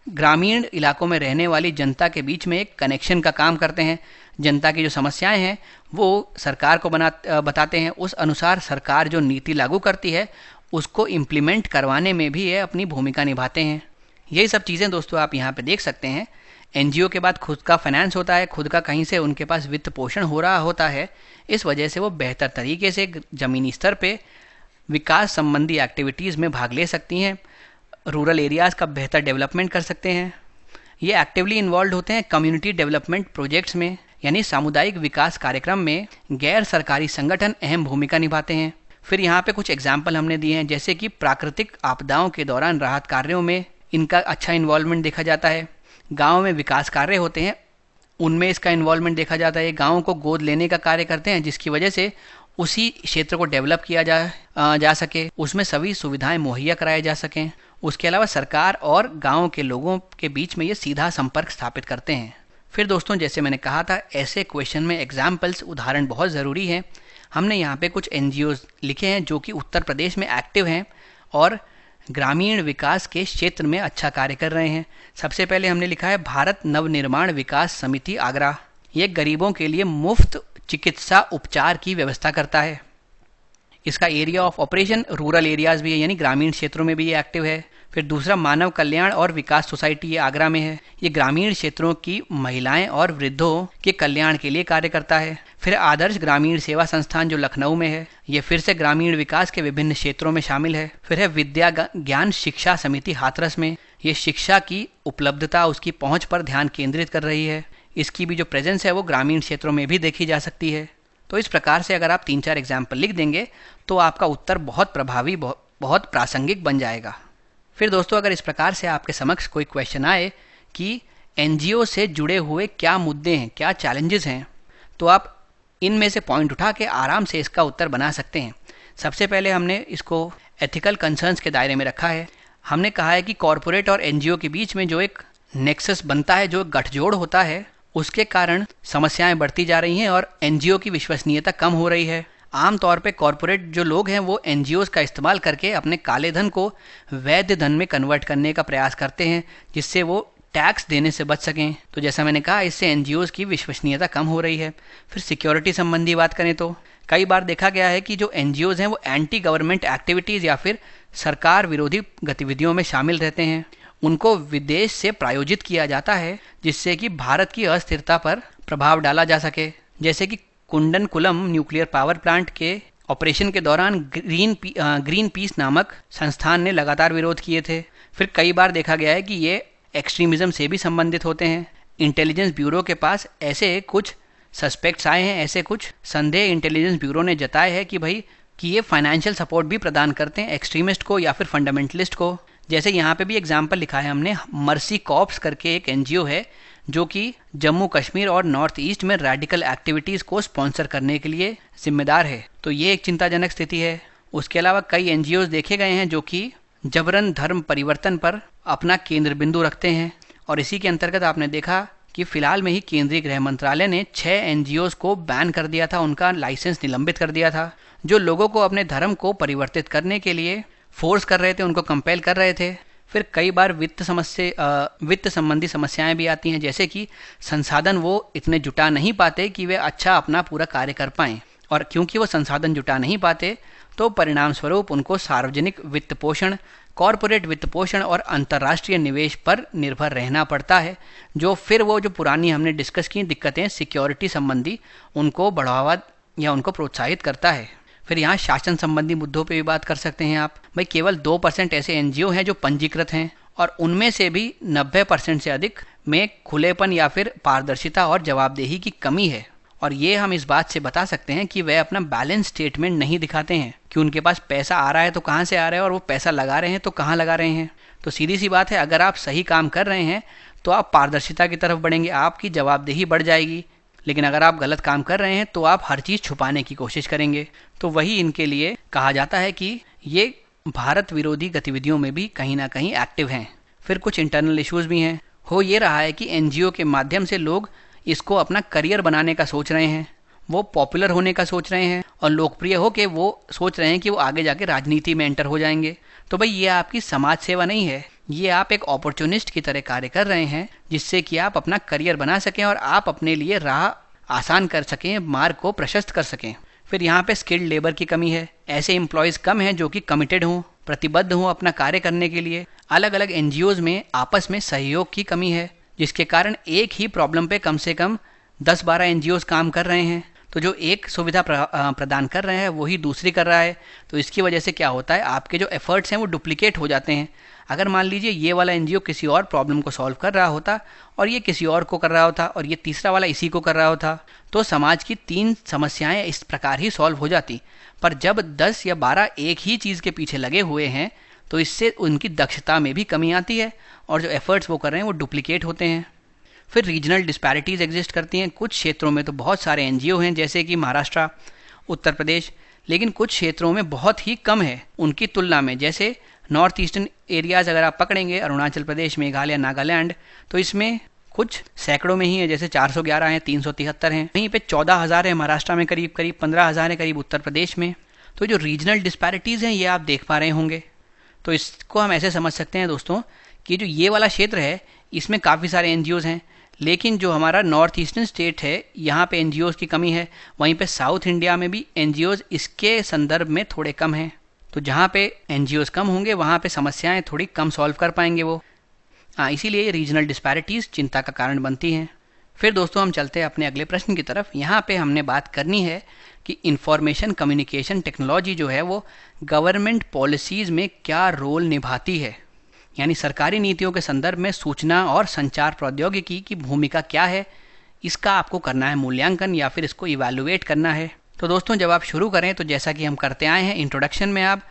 ग्रामीण इलाकों में रहने वाली जनता के बीच में एक कनेक्शन का काम करते हैं। जनता की जो समस्याएं हैं वो सरकार को बताते हैं, उस अनुसार सरकार जो नीति लागू करती है उसको इम्प्लीमेंट करवाने में भी ये अपनी भूमिका निभाते हैं। यही सब चीज़ें दोस्तों आप यहाँ पे देख सकते हैं। एनजीओ के बाद खुद का फाइनेंस होता है, खुद का कहीं से उनके पास वित्त पोषण हो रहा होता है, इस वजह से वो बेहतर तरीके से ज़मीनी स्तर पे विकास संबंधी एक्टिविटीज़ में भाग ले सकती हैं, रूरल एरियाज़ का बेहतर डेवलपमेंट कर सकते हैं। ये एक्टिवली इन्वॉल्व होते हैं कम्युनिटी डेवलपमेंट प्रोजेक्ट्स में, यानी सामुदायिक विकास कार्यक्रम में गैर सरकारी संगठन अहम भूमिका निभाते हैं। फिर यहाँ पे कुछ एग्जाम्पल हमने दिए हैं, जैसे कि प्राकृतिक आपदाओं के दौरान राहत कार्यों में इनका अच्छा इन्वॉल्वमेंट देखा जाता है। गाँव में विकास कार्य होते हैं उनमें इसका इन्वॉल्वमेंट देखा जाता है। गाँव को गोद लेने का कार्य करते हैं, जिसकी वजह से उसी क्षेत्र को डेवलप किया जा सके, उसमें सभी सुविधाएं मुहैया कराई जा सकें। उसके अलावा सरकार और गाँव के लोगों के बीच में ये सीधा संपर्क स्थापित करते हैं। फिर दोस्तों जैसे मैंने कहा था, ऐसे क्वेश्चन में एग्जाम्पल्स उदाहरण बहुत ज़रूरी हैं। हमने यहाँ पे कुछ एनजीओज़ लिखे हैं जो कि उत्तर प्रदेश में एक्टिव हैं और ग्रामीण विकास के क्षेत्र में अच्छा कार्य कर रहे हैं। सबसे पहले हमने लिखा है भारत नवनिर्माण विकास समिति आगरा। ये गरीबों के लिए मुफ्त चिकित्सा उपचार की व्यवस्था करता है। इसका area of operation rural areas भी है, यानी ग्रामीण क्षेत्रों में भी ये एक्टिव है। फिर दूसरा मानव कल्याण और विकास सोसाइटी, ये आगरा में है। ये ग्रामीण क्षेत्रों की महिलाएं और वृद्धों के कल्याण के लिए कार्य करता है। फिर आदर्श ग्रामीण सेवा संस्थान जो लखनऊ में है, ये फिर से ग्रामीण विकास के विभिन्न क्षेत्रों में शामिल है। फिर है विद्या ज्ञान शिक्षा समिति हाथरस में, ये शिक्षा की उपलब्धता, उसकी पहुंच पर ध्यान केंद्रित कर रही है। इसकी भी जो प्रेजेंस है वो ग्रामीण क्षेत्रों में भी देखी जा सकती है। तो इस प्रकार से अगर आप 3-4 एग्जाम्पल लिख देंगे तो आपका उत्तर बहुत प्रभावी, बहुत प्रासंगिक बन जाएगा। फिर दोस्तों, अगर इस प्रकार से आपके समक्ष कोई क्वेश्चन आए कि एनजीओ से जुड़े हुए क्या मुद्दे हैं, क्या चैलेंजेस हैं, तो आप इनमें से पॉइंट उठा के आराम से इसका उत्तर बना सकते हैं। सबसे पहले हमने इसको एथिकल कंसर्न्स के दायरे में रखा है। हमने कहा है कि कॉरपोरेट और एनजीओ के बीच में जो एक नेक्सस बनता है, जो गठजोड़ होता है, उसके कारण समस्याएं बढ़ती जा रही हैं और एनजीओ की विश्वसनीयता कम हो रही है। आमतौर पे कॉरपोरेट जो लोग हैं वो एनजीओज का इस्तेमाल करके अपने काले धन को वैध धन में कन्वर्ट करने का प्रयास करते हैं, जिससे वो टैक्स देने से बच सकें। तो जैसा मैंने कहा, इससे एनजीओज की विश्वसनीयता कम हो रही है। फिर सिक्योरिटी संबंधी बात करें तो कई बार देखा गया है कि जो एनजीओज हैं वो एंटी गवर्नमेंट एक्टिविटीज़ या फिर सरकार विरोधी गतिविधियों में शामिल रहते हैं। उनको विदेश से प्रायोजित किया जाता है जिससे कि भारत की अस्थिरता पर प्रभाव डाला जा सके। जैसे कि कुंडनकुलम न्यूक्लियर पावर प्लांट के ऑपरेशन के दौरान ग्रीन पीस नामक संस्थान ने लगातार विरोध किए थे। फिर कई बार देखा गया है कि ये एक्सट्रीमिज्म से भी संबंधित होते हैं। इंटेलिजेंस ब्यूरो के पास ऐसे कुछ सस्पेक्ट्स आए हैं, ऐसे कुछ संदेह इंटेलिजेंस ब्यूरो ने जताए हैं कि ये फाइनेंशियल सपोर्ट भी प्रदान करते हैं एक्सट्रीमिस्ट को या फिर फंडामेंटलिस्ट को। जैसे यहाँ पे भी एग्जाम्पल लिखा है हमने, मर्सी कॉप्स करके एक एनजीओ है जो कि जम्मू कश्मीर और नॉर्थ ईस्ट में रेडिकल एक्टिविटीज़ को स्पॉन्सर करने के लिए जिम्मेदार है। तो ये एक चिंताजनक स्थिति है। उसके अलावा कई एनजीओज देखे गए हैं जो कि जबरन धर्म परिवर्तन पर अपना केंद्र बिंदु रखते हैं। और इसी के अंतर्गत आपने देखा कि फिलहाल में ही केंद्रीय गृह मंत्रालय ने 6 एनजीओज को बैन कर दिया था, उनका लाइसेंस निलंबित कर दिया था, जो लोगों को अपने धर्म को परिवर्तित करने के लिए फोर्स कर रहे थे, उनको कंपेल कर रहे थे। फिर कई बार वित्त संबंधी समस्याएं भी आती हैं, जैसे कि संसाधन वो इतने जुटा नहीं पाते कि वे अच्छा अपना पूरा कार्य कर पाएं, और क्योंकि वो संसाधन जुटा नहीं पाते तो परिणाम स्वरूप उनको सार्वजनिक वित्त पोषण, कॉरपोरेट वित्त पोषण और अंतर्राष्ट्रीय निवेश पर निर्भर रहना पड़ता है, जो फिर वो जो पुरानी हमने डिस्कस की दिक्कतें सिक्योरिटी संबंधी, उनको बढ़ावा या उनको प्रोत्साहित करता है। फिर यहाँ शासन संबंधी मुद्दों पे भी बात कर सकते हैं आप। भाई केवल 2% ऐसे एनजीओ हैं जो पंजीकृत हैं, और उनमें से भी 90% से अधिक में खुलेपन या फिर पारदर्शिता और जवाबदेही की कमी है। और ये हम इस बात से बता सकते हैं कि वे अपना बैलेंस स्टेटमेंट नहीं दिखाते हैं कि उनके पास पैसा आ रहा है तो कहाँ से आ रहा है, और वो पैसा लगा रहे हैं तो कहाँ लगा रहे हैं। तो सीधी सी बात है, अगर आप सही काम कर रहे हैं तो आप पारदर्शिता की तरफ बढ़ेंगे, आपकी जवाबदेही बढ़ जाएगी। लेकिन अगर आप गलत काम कर रहे हैं तो आप हर चीज़ छुपाने की कोशिश करेंगे। तो वही इनके लिए कहा जाता है कि ये भारत विरोधी गतिविधियों में भी कहीं ना कहीं एक्टिव हैं। फिर कुछ इंटरनल इश्यूज भी हैं। हो ये रहा है कि एनजीओ के माध्यम से लोग इसको अपना करियर बनाने का सोच रहे हैं, वो पॉपुलर होने का सोच रहे हैं, और लोकप्रिय होकर वो सोच रहे हैं कि वो आगे जाके राजनीति में एंटर हो जाएंगे। तो भाई ये आपकी समाज सेवा नहीं है, ये आप एक अपॉर्चुनिस्ट की तरह कार्य कर रहे हैं, जिससे कि आप अपना करियर बना सकें और आप अपने लिए राह आसान कर सकें, मार्ग को प्रशस्त कर सकें। फिर यहाँ पे स्किल्ड लेबर की कमी है। ऐसे एम्प्लॉयज़ कम हैं जो कि कमिटेड हों, प्रतिबद्ध हों अपना कार्य करने के लिए। अलग अलग एनजीओज में आपस में सहयोग की कमी है, जिसके कारण एक ही प्रॉब्लम पे कम से कम 10-12 एनजीओज काम कर रहे हैं। तो जो एक सुविधा प्रदान कर रहे हैं वही दूसरी कर रहा है। तो इसकी वजह से क्या होता है, आपके जो एफर्ट्स हैं वो डुप्लीकेट हो जाते हैं। अगर मान लीजिए ये वाला एनजीओ किसी और प्रॉब्लम को सॉल्व कर रहा होता और ये किसी और को कर रहा होता और ये तीसरा वाला इसी को कर रहा होता, तो समाज की 3 समस्याएं इस प्रकार ही सॉल्व हो जाती। पर जब 10 या 12 एक ही चीज़ के पीछे लगे हुए हैं तो इससे उनकी दक्षता में भी कमी आती है और जो एफर्ट्स वो कर रहे हैं वो डुप्लीकेट होते हैं। फिर रीजनल डिस्पैरिटीज़ एग्जिस्ट करती हैं। कुछ क्षेत्रों में तो बहुत सारे एनजीओ हैं, जैसे कि महाराष्ट्र, उत्तर प्रदेश, लेकिन कुछ क्षेत्रों में बहुत ही कम है उनकी तुलना में। जैसे नॉर्थ ईस्टर्न एरियाज़ अगर आप पकड़ेंगे, अरुणाचल प्रदेश, मेघालय, नागालैंड, तो इसमें कुछ सैकड़ों में ही है, जैसे 411 हैं, 373 हैं। वहीं पे 14,000 है महाराष्ट्र में, करीब 15,000 है करीब उत्तर प्रदेश में। तो जो रीजनल डिस्पैरिटीज़ हैं ये आप देख पा रहे होंगे। तो इसको हम ऐसे समझ सकते हैं दोस्तों कि जो ये वाला क्षेत्र है इसमें काफ़ी सारे एनजीओज़ हैं, लेकिन जो हमारा नॉर्थ ईस्टर्न स्टेट है यहाँ पे एनजीओज़ की कमी है, वहीं पे साउथ इंडिया में भी एनजीओज़ इसके संदर्भ में थोड़े कम हैं। तो जहाँ पे एनजीओज़ कम होंगे वहाँ पे समस्याएं थोड़ी कम सॉल्व कर पाएंगे वो। इसीलिए रीजनल डिस्पैरिटीज़ चिंता का कारण बनती हैं। फिर दोस्तों हम चलते हैं अपने अगले प्रश्न की तरफ। यहाँ पे हमने बात करनी है कि इंफॉर्मेशन कम्युनिकेशन टेक्नोलॉजी जो है वो गवर्नमेंट पॉलिसीज़ में क्या रोल निभाती है, यानी सरकारी नीतियों के संदर्भ में सूचना और संचार प्रौद्योगिकी की भूमिका क्या है, इसका आपको करना है मूल्यांकन या फिर इसको इवैल्यूएट करना है। तो दोस्तों जब आप शुरू करें तो जैसा कि हम करते आए हैं, इंट्रोडक्शन में आप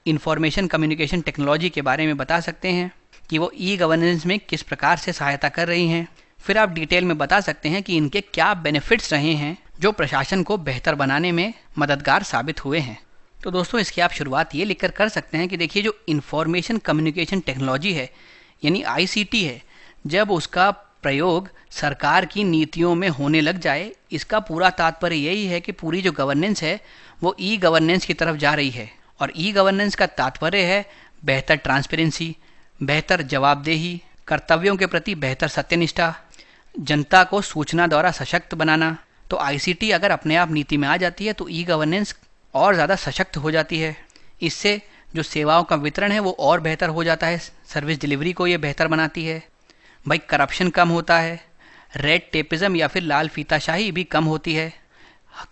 इंफॉर्मेशन कम्युनिकेशन टेक्नोलॉजी के बारे में बता सकते हैं कि वो ई गवर्नेंस में किस प्रकार से सहायता कर रही हैं। फिर आप डिटेल में बता सकते हैं कि इनके क्या बेनिफिट्स रहे हैं जो प्रशासन को बेहतर बनाने में मददगार साबित हुए हैं। तो दोस्तों इसकी आप शुरुआत ये लिखकर कर सकते हैं कि देखिए जो इंफॉर्मेशन कम्युनिकेशन टेक्नोलॉजी है यानी आईसीटी है, जब उसका प्रयोग सरकार की नीतियों में होने लग जाए, इसका पूरा तात्पर्य यही है कि पूरी जो गवर्नेंस है वो ई गवर्नेंस की तरफ जा रही है। और ई गवर्नेंस का तात्पर्य है बेहतर ट्रांसपेरेंसी, बेहतर जवाबदेही, कर्तव्यों के प्रति बेहतर सत्यनिष्ठा, जनता को सूचना द्वारा सशक्त बनाना। तो आईसीटी अगर अपने आप नीति में आ जाती है तो ई गवर्नेंस और ज़्यादा सशक्त हो जाती है। इससे जो सेवाओं का वितरण है वो और बेहतर हो जाता है, सर्विस डिलीवरी को ये बेहतर बनाती है। भाई करप्शन कम होता है, रेड टेपिज्म या फिर लाल फीताशाही भी कम होती है,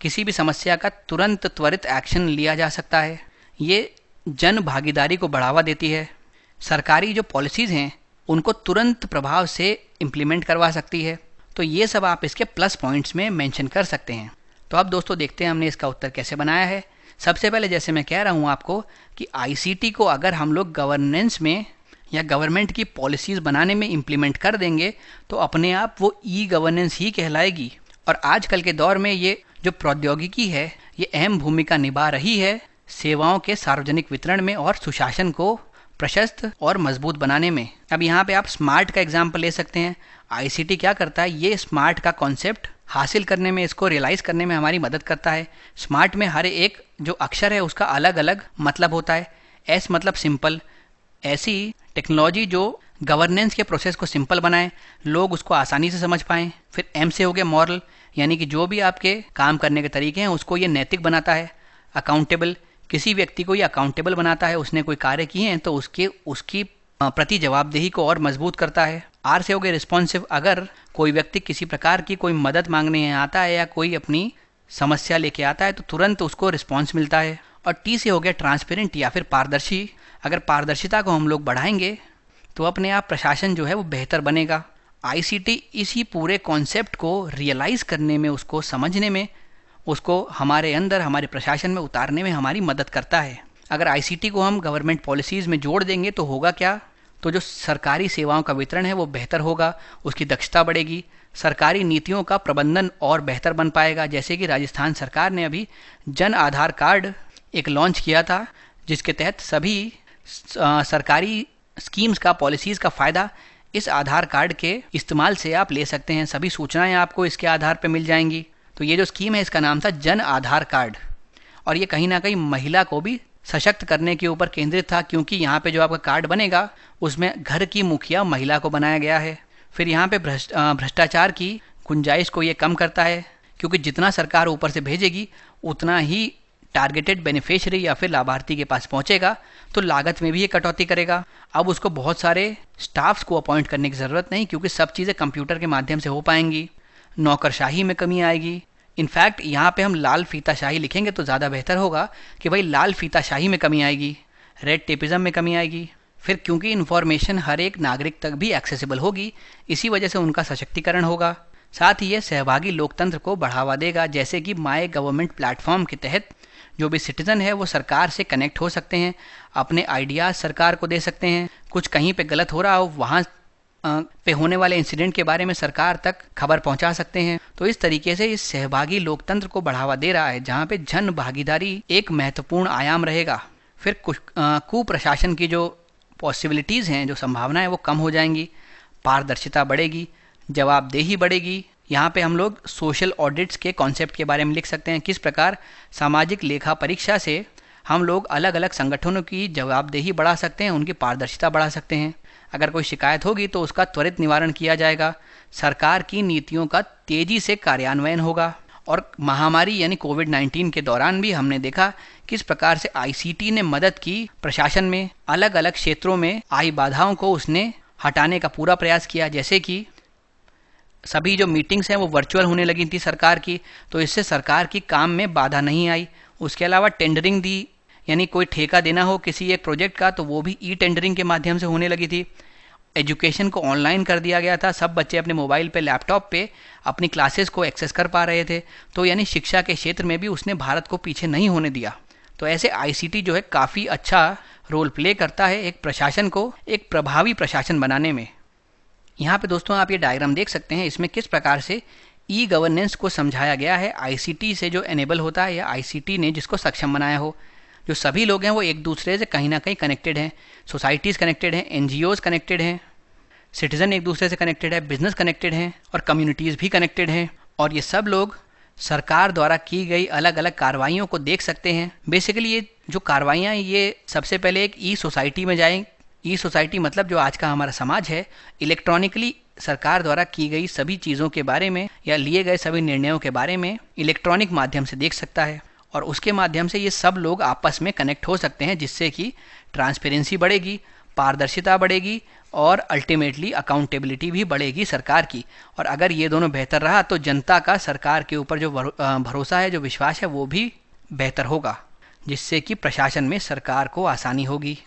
किसी भी समस्या का तुरंत त्वरित एक्शन लिया जा सकता है, ये जन भागीदारी को बढ़ावा देती है, सरकारी जो पॉलिसीज़ हैं उनको तुरंत प्रभाव से इम्प्लीमेंट करवा सकती है। तो ये सब आप इसके प्लस पॉइंट्स में मेंशन कर सकते हैं। तो अब दोस्तों देखते हैं हमने इसका उत्तर कैसे बनाया है। सबसे पहले जैसे मैं कह रहा हूँ आपको कि आईसीटी को अगर हम लोग गवर्नेंस में या गवर्नमेंट की पॉलिसीज़ बनाने में इम्प्लीमेंट कर देंगे तो अपने आप वो ई गवर्नेंस ही कहलाएगी। और आजकल के दौर में ये जो प्रौद्योगिकी है ये अहम भूमिका निभा रही है सेवाओं के सार्वजनिक वितरण में और सुशासन को प्रशस्त और मजबूत बनाने में। अब यहाँ पे आप स्मार्ट का एग्जाम्पल ले सकते हैं। आईसीटी क्या करता है, ये स्मार्ट का कॉन्सेप्ट हासिल करने में, इसको रियलाइज़ करने में हमारी मदद करता है। स्मार्ट में हर एक जो अक्षर है उसका अलग अलग मतलब होता है। एस मतलब सिंपल, ऐसी टेक्नोलॉजी जो गवर्नेंस के प्रोसेस को सिंपल बनाए, लोग उसको आसानी से समझ पाएँ। फिर एम से हो गया मॉरल, यानी कि जो भी आपके काम करने के तरीके हैं उसको ये नैतिक बनाता है। अकाउंटेबल, किसी व्यक्ति को ये अकाउंटेबल बनाता है, उसने कोई कार्य किए हैं तो उसकी प्रति जवाबदेही को और मजबूत करता है। आर से हो गया रिस्पॉन्सिव, अगर कोई व्यक्ति किसी प्रकार की कोई मदद मांगने आता है या कोई अपनी समस्या लेके आता है तो तुरंत उसको रिस्पॉन्स मिलता है। और टी से हो गया ट्रांसपेरेंट या फिर पारदर्शी, अगर पारदर्शिता को हम लोग बढ़ाएंगे तो अपने आप प्रशासन जो है वो बेहतर बनेगा। आईसीटी इसी पूरे कॉन्सेप्ट को रियलाइज़ करने में, उसको समझने में, उसको हमारे अंदर हमारे प्रशासन में उतारने में हमारी मदद करता है। अगर आईसीटी को हम गवर्नमेंट पॉलिसीज़ में जोड़ देंगे तो होगा क्या, तो जो सरकारी सेवाओं का वितरण है वो बेहतर होगा, उसकी दक्षता बढ़ेगी, सरकारी नीतियों का प्रबंधन और बेहतर बन पाएगा। जैसे कि राजस्थान सरकार ने अभी जन आधार कार्ड एक लॉन्च किया था जिसके तहत सभी सरकारी स्कीम्स का, पॉलिसीज़ का फ़ायदा इस आधार कार्ड के इस्तेमाल से आप ले सकते हैं। सभी सूचनाएं आपको इसके आधार पर मिल जाएंगी। तो ये जो स्कीम है इसका नाम था जन आधार कार्ड, और ये कहीं ना कहीं महिला को भी सशक्त करने के ऊपर केंद्रित था, क्योंकि यहाँ पे जो आपका कार्ड बनेगा उसमें घर की मुखिया महिला को बनाया गया है। फिर यहाँ पे भ्रष्टाचार की गुंजाइश को ये कम करता है, क्योंकि जितना सरकार ऊपर से भेजेगी उतना ही टारगेटेड बेनिफिशियरी या फिर लाभार्थी के पास पहुँचेगा, तो लागत में भी ये कटौती करेगा। अब उसको बहुत सारे स्टाफ्स को अपॉइंट करने की ज़रूरत नहीं, क्योंकि सब चीज़ें कंप्यूटर के माध्यम से हो पाएंगी। नौकरशाही में कमी आएगी। इनफैक्ट यहाँ पे हम लाल फीताशाही लिखेंगे तो ज़्यादा बेहतर होगा कि भाई लाल फीताशाही में कमी आएगी, रेड टेपिज्म में कमी आएगी। फिर क्योंकि इन्फॉर्मेशन हर एक नागरिक तक भी एक्सेसिबल होगी, इसी वजह से उनका सशक्तिकरण होगा। साथ ही ये सहभागी लोकतंत्र को बढ़ावा देगा, जैसे कि माय गवर्नमेंट प्लेटफॉर्म के तहत जो भी सिटीज़न है वो सरकार से कनेक्ट हो सकते हैं, अपने आइडियाज़ सरकार को दे सकते हैं। कुछ कहीं पे गलत हो रहा हो वहाँ पे होने वाले इंसिडेंट के बारे में सरकार तक खबर पहुंचा सकते हैं। तो इस तरीके से इस सहभागी लोकतंत्र को बढ़ावा दे रहा है, जहां पे जन भागीदारी एक महत्वपूर्ण आयाम रहेगा। फिर कुप्रशासन की जो पॉसिबिलिटीज़ हैं, जो संभावनाएं, वो कम हो जाएंगी, पारदर्शिता बढ़ेगी, जवाबदेही बढ़ेगी। यहाँ पे हम लोग सोशल ऑडिट्स के कॉन्सेप्ट के बारे में लिख सकते हैं, किस प्रकार सामाजिक लेखा परीक्षा से हम लोग अलग अलग संगठनों की जवाबदेही बढ़ा सकते हैं, उनकी पारदर्शिता बढ़ा सकते हैं। अगर कोई शिकायत होगी तो उसका त्वरित निवारण किया जाएगा। सरकार की नीतियों का तेजी से कार्यान्वयन होगा। और महामारी यानी कोविड-19 के दौरान भी हमने देखा किस प्रकार से आईसीटी ने मदद की प्रशासन में। अलग अलग क्षेत्रों में आई बाधाओं को उसने हटाने का पूरा प्रयास किया। जैसे कि सभी जो मीटिंग्स हैं वो वर्चुअल होने लगी थी सरकार की, तो इससे सरकार की काम में बाधा नहीं आई। उसके अलावा टेंडरिंग दी, यानी कोई ठेका देना हो किसी एक प्रोजेक्ट का तो वो भी ई टेंडरिंग के माध्यम से होने लगी थी। एजुकेशन को ऑनलाइन कर दिया गया था, सब बच्चे अपने मोबाइल पे लैपटॉप पे अपनी क्लासेस को एक्सेस कर पा रहे थे। तो यानी शिक्षा के क्षेत्र में भी उसने भारत को पीछे नहीं होने दिया। तो ऐसे आईसीटी जो है काफ़ी अच्छा रोल प्ले करता है एक प्रशासन को एक प्रभावी प्रशासन बनाने में। यहाँ पे दोस्तों आप ये डायग्राम देख सकते हैं, इसमें किस प्रकार से ई गवर्नेंस को समझाया गया है। आईसीटी से जो एनेबल होता है या आईसीटी ने जिसको सक्षम बनाया हो, जो सभी लोग हैं वो एक दूसरे से कहीं ना कहीं कनेक्टेड हैं। सोसाइटीज़ कनेक्टेड हैं, एनजीओज़ कनेक्टेड हैं, सिटीज़न एक दूसरे से कनेक्टेड है, बिजनेस कनेक्टेड हैं और कम्युनिटीज़ भी कनेक्टेड हैं। और ये सब लोग सरकार द्वारा की गई अलग अलग कार्रवाइयों को देख सकते हैं। बेसिकली ये जो कार्रवाइयाँ ये सबसे पहले एक ई सोसाइटी में जाएँ। ई सोसाइटी मतलब जो आज का हमारा समाज है, इलेक्ट्रॉनिकली सरकार द्वारा की गई सभी चीज़ों के बारे में या लिए गए सभी निर्णयों के बारे में इलेक्ट्रॉनिक माध्यम से देख सकता है। और उसके माध्यम से ये सब लोग आपस में कनेक्ट हो सकते हैं, जिससे कि ट्रांसपेरेंसी बढ़ेगी, पारदर्शिता बढ़ेगी और अल्टीमेटली अकाउंटेबिलिटी भी बढ़ेगी सरकार की। और अगर ये दोनों बेहतर रहा तो जनता का सरकार के ऊपर जो भरोसा है, जो विश्वास है, वो भी बेहतर होगा, जिससे कि प्रशासन में सरकार को आसानी होगी।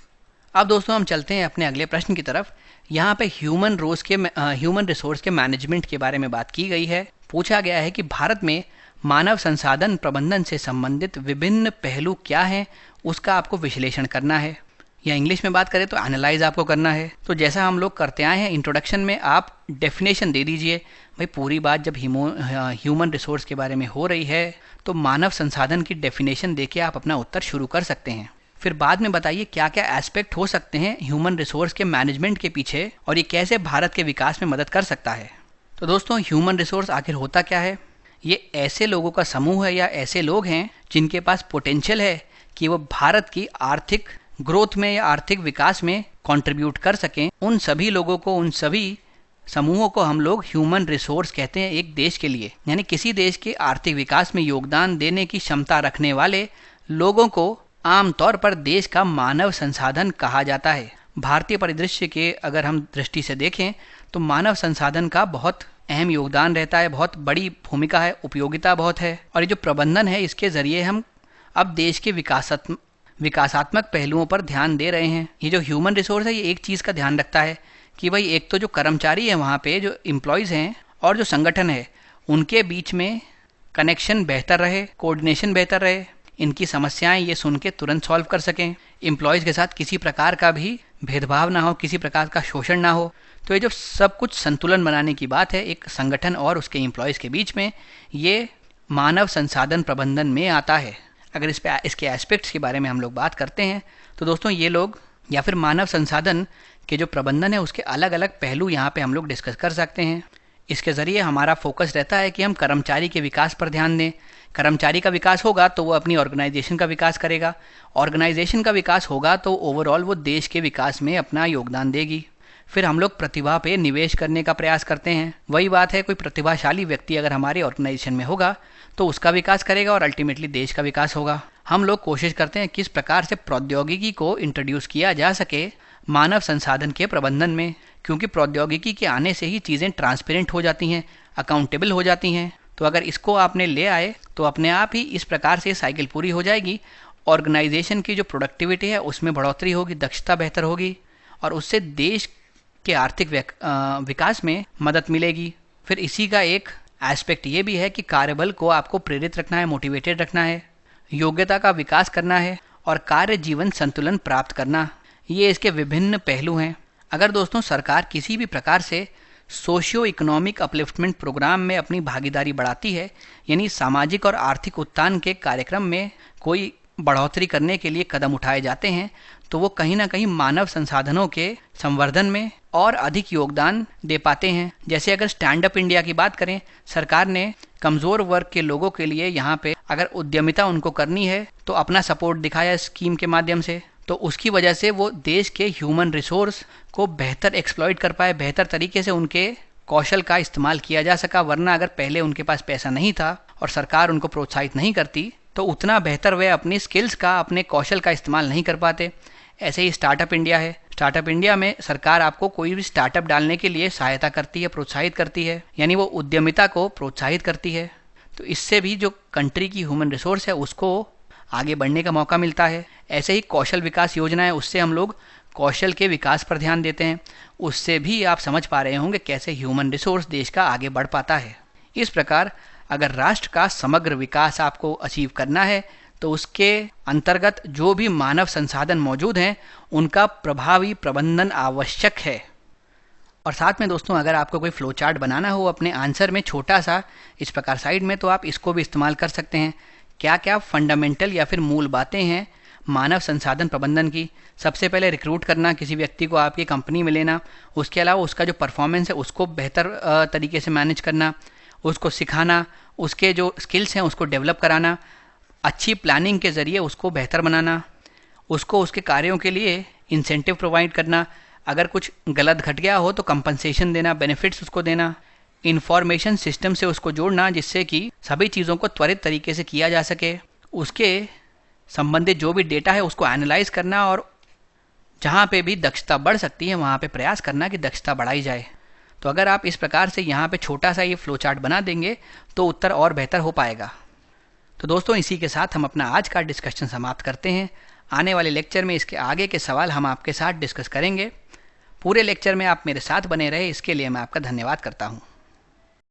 अब दोस्तों हम चलते हैं अपने अगले प्रश्न की तरफ। यहाँ पे ह्यूमन रिसोर्स के मैनेजमेंट के बारे में बात की गई है। पूछा गया है कि भारत में मानव संसाधन प्रबंधन से संबंधित विभिन्न पहलू क्या हैं, उसका आपको विश्लेषण करना है, या इंग्लिश में बात करें तो एनालाइज आपको करना है। तो जैसा हम लोग करते आए हैं, इंट्रोडक्शन में आप डेफिनेशन दे दीजिए। भाई पूरी बात जब ह्यूमन रिसोर्स के बारे में हो रही है तो मानव संसाधन की डेफिनेशन देके आप अपना उत्तर शुरू कर सकते हैं। फिर बाद में बताइए क्या क्या एस्पेक्ट हो सकते हैं ह्यूमन रिसोर्स के मैनेजमेंट के पीछे और ये कैसे भारत के विकास में मदद कर सकता है। तो दोस्तों ह्यूमन रिसोर्स आखिर होता क्या है? ये ऐसे लोगों का समूह है या ऐसे लोग हैं जिनके पास पोटेंशियल है कि वो भारत की आर्थिक ग्रोथ में या आर्थिक विकास में कंट्रीब्यूट कर सकें। उन सभी लोगों को, उन सभी समूहों को हम लोग ह्यूमन रिसोर्स कहते हैं एक देश के लिए। यानी किसी देश के आर्थिक विकास में योगदान देने की क्षमता रखने वाले लोगों को आमतौर पर देश का मानव संसाधन कहा जाता है। भारतीय परिदृश्य के अगर हम दृष्टि से देखें तो मानव संसाधन का बहुत अहम योगदान रहता है, बहुत बड़ी भूमिका है, उपयोगिता बहुत है। और ये जो प्रबंधन है इसके जरिए हम अब देश के विकासात्मक पहलुओं पर ध्यान दे रहे हैं। ये जो ह्यूमन रिसोर्स है ये एक चीज़ का ध्यान रखता है कि भाई एक तो जो कर्मचारी है वहाँ पे जो एम्प्लॉयज़ हैं और जो संगठन है उनके बीच में कनेक्शन बेहतर रहे, कोऑर्डिनेशन बेहतर रहे, इनकी समस्याएं ये सुन के तुरंत सॉल्व कर सकें, एम्प्लॉयज़ के साथ किसी प्रकार का भी भेदभाव ना हो, किसी प्रकार का शोषण ना हो। तो ये जो सब कुछ संतुलन बनाने की बात है एक संगठन और उसके एम्प्लॉयज़ के बीच में, ये मानव संसाधन प्रबंधन में आता है। अगर इसके एस्पेक्ट्स के बारे में हम लोग बात करते हैं तो दोस्तों ये लोग या फिर मानव संसाधन के जो प्रबंधन है उसके अलग अलग पहलू यहाँ पे हम लोग डिस्कस कर सकते हैं। इसके ज़रिए हमारा फोकस रहता है कि हम कर्मचारी के विकास पर ध्यान दें। कर्मचारी का विकास होगा तो वो अपनी ऑर्गेनाइजेशन का विकास करेगा, ऑर्गेनाइजेशन का विकास होगा तो ओवरऑल वो देश के विकास में अपना योगदान देगी। फिर हम लोग प्रतिभा पे निवेश करने का प्रयास करते हैं। वही बात है, कोई प्रतिभाशाली व्यक्ति अगर हमारे ऑर्गेनाइजेशन में होगा तो उसका विकास करेगा और अल्टीमेटली देश का विकास होगा। हम लोग कोशिश करते हैं किस प्रकार से प्रौद्योगिकी को इंट्रोड्यूस किया जा सके मानव संसाधन के प्रबंधन में, क्योंकि प्रौद्योगिकी के आने से ही चीज़ें ट्रांसपेरेंट हो जाती हैं, अकाउंटेबल हो जाती हैं। तो अगर इसको आपने ले आए तो अपने आप ही इस प्रकार से साइकिल पूरी हो जाएगी। ऑर्गेनाइजेशन की जो प्रोडक्टिविटी है उसमें बढ़ोतरी होगी, दक्षता बेहतर होगी और उससे देश के आर्थिक विकास में मदद मिलेगी। फिर इसी का एक एस्पेक्ट ये भी है कि कार्यबल को आपको प्रेरित रखना है, मोटिवेटेड रखना है, योग्यता का विकास करना है और कार्य जीवन संतुलन प्राप्त करना। ये इसके विभिन्न पहलू हैं। अगर दोस्तों सरकार किसी भी प्रकार से सोशियो इकोनॉमिक अपलिफ्टमेंट प्रोग्राम में अपनी भागीदारी बढ़ाती है, यानी सामाजिक और आर्थिक उत्थान के कार्यक्रम में कोई बढ़ोतरी करने के लिए कदम उठाए जाते हैं, तो वो कहीं ना कहीं मानव संसाधनों के संवर्धन में और अधिक योगदान दे पाते हैं। जैसे अगर स्टैंड अप इंडिया की बात करें, सरकार ने कमज़ोर वर्ग के लोगों के लिए यहाँ पे अगर उद्यमिता उनको करनी है तो अपना सपोर्ट दिखाया स्कीम के माध्यम से। तो उसकी वजह से वो देश के ह्यूमन रिसोर्स को बेहतर एक्सप्लॉइट कर पाए, बेहतर तरीके से उनके कौशल का इस्तेमाल किया जा सका। वरना अगर पहले उनके पास पैसा नहीं था और सरकार उनको प्रोत्साहित नहीं करती तो उतना बेहतर वे अपनी स्किल्स का, अपने कौशल का इस्तेमाल नहीं कर पाते। ऐसे ही स्टार्टअप इंडिया है। स्टार्टअप इंडिया में सरकार आपको कोई भी स्टार्टअप डालने के लिए सहायता करती है, प्रोत्साहित करती है, यानी वो उद्यमिता को प्रोत्साहित करती है। तो इससे भी जो कंट्री की ह्यूमन रिसोर्स है उसको आगे बढ़ने का मौका मिलता है। ऐसे ही कौशल विकास योजना है, उससे हम लोग कौशल के विकास पर ध्यान देते हैं। उससे भी आप समझ पा रहे होंगे कैसे ह्यूमन रिसोर्स देश का आगे बढ़ पाता है। इस प्रकार अगर राष्ट्र का समग्र विकास आपको अचीव करना है तो उसके अंतर्गत जो भी मानव संसाधन मौजूद हैं उनका प्रभावी प्रबंधन आवश्यक है। और साथ में दोस्तों, अगर आपको कोई फ्लो चार्ट बनाना हो अपने आंसर में छोटा सा इस प्रकार साइड में, तो आप इसको भी इस्तेमाल कर सकते हैं। क्या क्या फंडामेंटल या फिर मूल बातें हैं मानव संसाधन प्रबंधन की। सबसे पहले रिक्रूट करना, किसी व्यक्ति को आपकी कंपनी में लेना। उसके अलावा उसका जो परफॉर्मेंस है उसको बेहतर तरीके से मैनेज करना, उसको सिखाना, उसके जो स्किल्स हैं उसको डेवलप कराना, अच्छी प्लानिंग के ज़रिए उसको बेहतर बनाना, उसको उसके कार्यों के लिए इंसेंटिव प्रोवाइड करना, अगर कुछ गलत घट गया हो तो कंपनसेशन देना, बेनिफिट्स उसको देना, इंफॉर्मेशन सिस्टम से उसको जोड़ना जिससे कि सभी चीज़ों को त्वरित तरीके से किया जा सके, उसके संबंधित जो भी डेटा है उसको एनालाइज करना और जहाँ पे भी दक्षता बढ़ सकती है वहाँ पे प्रयास करना कि दक्षता बढ़ाई जाए। तो अगर आप इस प्रकार से यहाँ पे छोटा सा ये फ्लो चार्ट बना देंगे तो उत्तर और बेहतर हो पाएगा। तो दोस्तों, इसी के साथ हम अपना आज का डिस्कशन समाप्त करते हैं। आने वाले लेक्चर में इसके आगे के सवाल हम आपके साथ डिस्कस करेंगे। पूरे लेक्चर में आप मेरे साथ बने रहे, इसके लिए मैं आपका धन्यवाद करता हूँ।